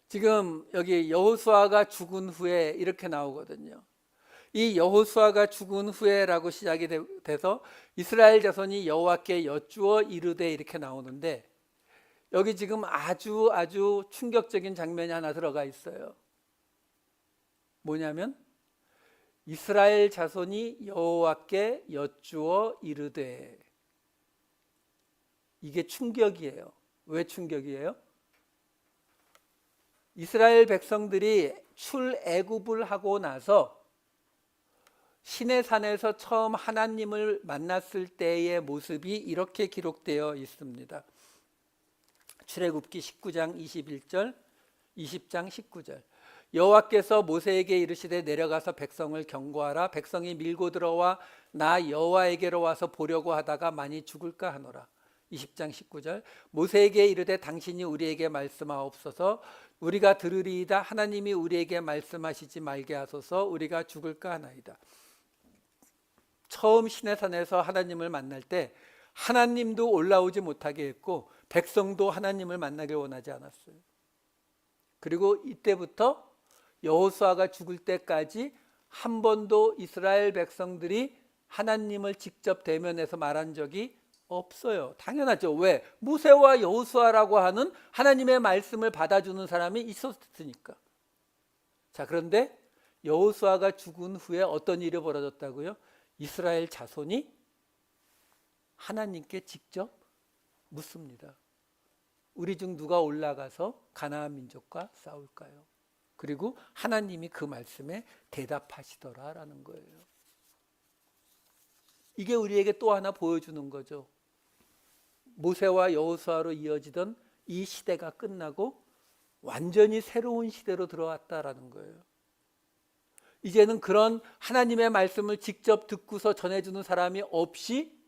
지금 여기 여호수아가 죽은 후에 이렇게 나오거든요. 이 여호수아가 죽은 후에라고 시작이 돼서 이스라엘 자손이 여호와께 여쭈어 이르되 이렇게 나오는데, 여기 지금 아주 충격적인 장면이 하나 들어가 있어요. 뭐냐면 이스라엘 자손이 여호와께 여쭈어 이르되. 이게 충격이에요. 왜 충격이에요? 이스라엘 백성들이 출애굽을 하고 나서 시내산에서 처음 하나님을 만났을 때의 모습이 이렇게 기록되어 있습니다. 출애굽기 19장 21절, 20장 19절. 여호와께서 모세에게 이르시되 내려가서 백성을 경고하라. 백성이 밀고 들어와 나 여호와에게로 와서 보려고 하다가 많이 죽을까 하노라. 20장 19절. 모세에게 이르되 당신이 우리에게 말씀하옵소서. 우리가 들으리이다. 하나님이 우리에게 말씀하시지 말게 하소서. 우리가 죽을까 하나이다. 처음 시내산에서 하나님을 만날 때 하나님도 올라오지 못하게 했고 백성도 하나님을 만나길 원하지 않았어요. 그리고 이때부터 여호수아가 죽을 때까지 한 번도 이스라엘 백성들이 하나님을 직접 대면해서 말한 적이 없어요. 당연하죠. 왜? 모세와 여호수아라고 하는 하나님의 말씀을 받아주는 사람이 있었으니까. 자, 그런데 여호수아가 죽은 후에 어떤 일이 벌어졌다고요? 이스라엘 자손이 하나님께 직접 묻습니다. 우리 중 누가 올라가서 가나안 민족과 싸울까요? 그리고 하나님이 그 말씀에 대답하시더라라는 거예요. 이게 우리에게 또 하나 보여주는 거죠. 모세와 여호수아로 이어지던 이 시대가 끝나고 완전히 새로운 시대로 들어왔다라는 거예요. 이제는 그런 하나님의 말씀을 직접 듣고서 전해주는 사람이 없이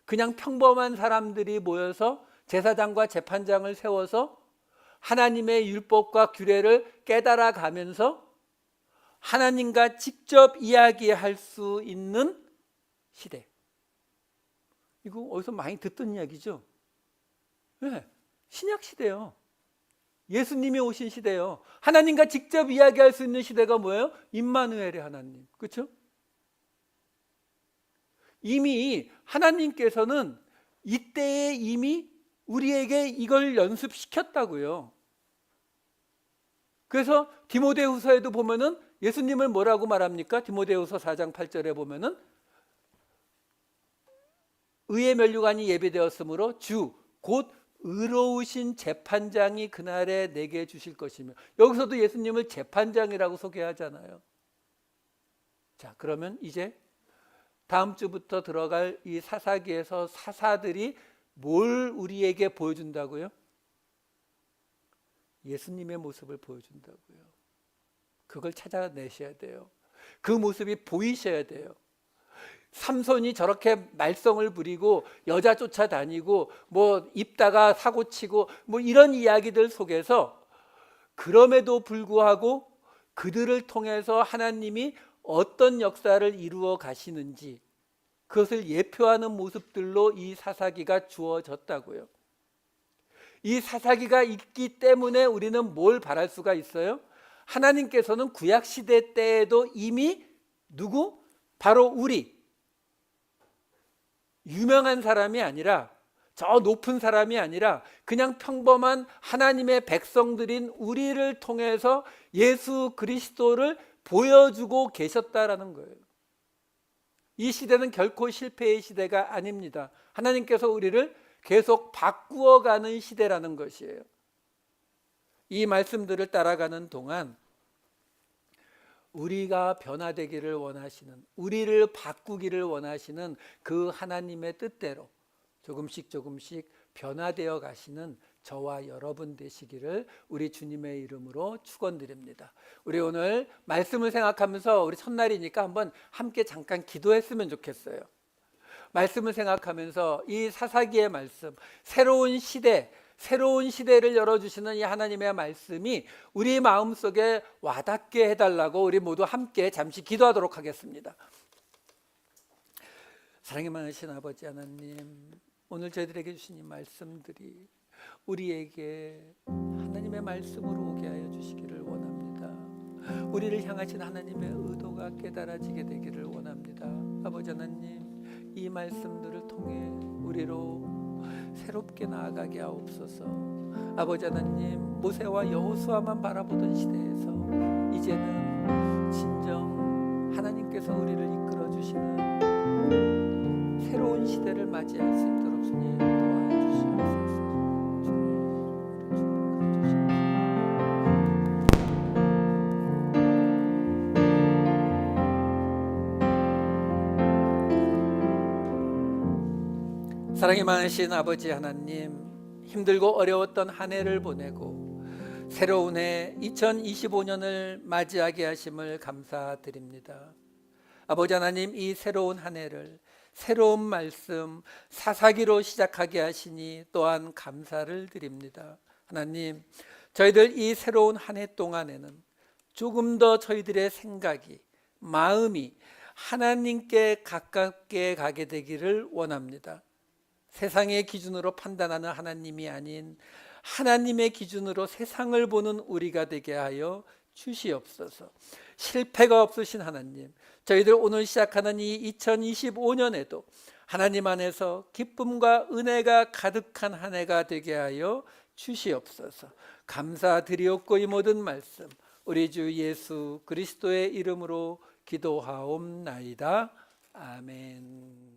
그냥 평범한 사람들이 모여서 제사장과 재판장을 세워서 하나님의 율법과 규례를 깨달아 가면서 하나님과 직접 이야기할 수 있는 시대. 이거 어디서 많이 듣던 이야기죠? 네, 신약 시대요. 예수님이 오신 시대요. 하나님과 직접 이야기할 수 있는 시대가 뭐예요? 임마누엘의 하나님. 그렇죠? 이미 하나님께서는 이때에 이미 우리에게 이걸 연습시켰다고요. 그래서 디모데후서에도 보면은 예수님을 뭐라고 말합니까? 디모데후서 4장 8절에 보면은 의의 면류관이 예비되었으므로 주 곧 의로우신 재판장이 그날에 내게 주실 것이며, 여기서도 예수님을 재판장이라고 소개하잖아요. 자, 그러면 이제 다음 주부터 들어갈 이 사사기에서 사사들이 뭘 우리에게 보여준다고요? 예수님의 모습을 보여준다고요. 그걸 찾아내셔야 돼요. 그 모습이 보이셔야 돼요. 삼손이 저렇게 말썽을 부리고 여자 쫓아다니고 뭐 입다가 사고치고 뭐 이런 이야기들 속에서 그럼에도 불구하고 그들을 통해서 하나님이 어떤 역사를 이루어 가시는지 그것을 예표하는 모습들로 이 사사기가 주어졌다고요. 이 사사기가 있기 때문에 우리는 뭘 바랄 수가 있어요? 하나님께서는 구약시대 때에도 이미 누구? 바로 우리 유명한 사람이 아니라 저 높은 사람이 아니라 그냥 평범한 하나님의 백성들인 우리를 통해서 예수 그리스도를 보여주고 계셨다라는 거예요. 이 시대는 결코 실패의 시대가 아닙니다. 하나님께서 우리를 계속 바꾸어가는 시대라는 것이에요. 이 말씀들을 따라가는 동안 우리가 변화되기를 원하시는, 우리를 바꾸기를 원하시는 그 하나님의 뜻대로 조금씩 변화되어 가시는 저와 여러분 되시기를 우리 주님의 이름으로 축원드립니다. 우리 오늘 말씀을 생각하면서 우리 첫날이니까 한번 함께 잠깐 기도했으면 좋겠어요. 말씀을 생각하면서 이 사사기의 말씀, 새로운 시대, 새로운 시대를 열어주시는 이 하나님의 말씀이 우리 마음속에 와닿게 해달라고 우리 모두 함께 잠시 기도하도록 하겠습니다. 사랑이 많으신 아버지 하나님, 오늘 저희들에게 주신 이 말씀들이 우리에게 하나님의 말씀으로 오게 하여 주시기를 원합니다. 우리를 향하신 하나님의 의도가 깨달아지게 되기를 원합니다. 아버지 하나님, 이 말씀들을 통해 우리로 새롭게 나아가게 하옵소서. 아버지 하나님, 모세와 여호수아만 바라보던 시대에서 이제는 진정 하나님께서 우리를 이끌어 주시는 새로운 시대를 맞이할 수 있도록 주님 도와주시옵소서. 사랑이 많으신 아버지 하나님, 힘들고 어려웠던 한 해를 보내고 새로운 해 2025년을 맞이하게 하심을 감사드립니다. 아버지 하나님, 이 새로운 한 해를 새로운 말씀 사사기로 시작하게 하시니 또한 감사를 드립니다. 하나님, 저희들 이 새로운 한 해 동안에는 조금 더 저희들의 생각이, 마음이 하나님께 가깝게 가게 되기를 원합니다. 세상의 기준으로 판단하는 하나님이 아닌 하나님의 기준으로 세상을 보는 우리가 되게 하여 주시옵소서. 실패가 없으신 하나님, 저희들 오늘 시작하는 이 2025년에도 하나님 안에서 기쁨과 은혜가 가득한 한 해가 되게 하여 주시옵소서. 감사드리옵고 이 모든 말씀 우리 주 예수 그리스도의 이름으로 기도하옵나이다. 아멘.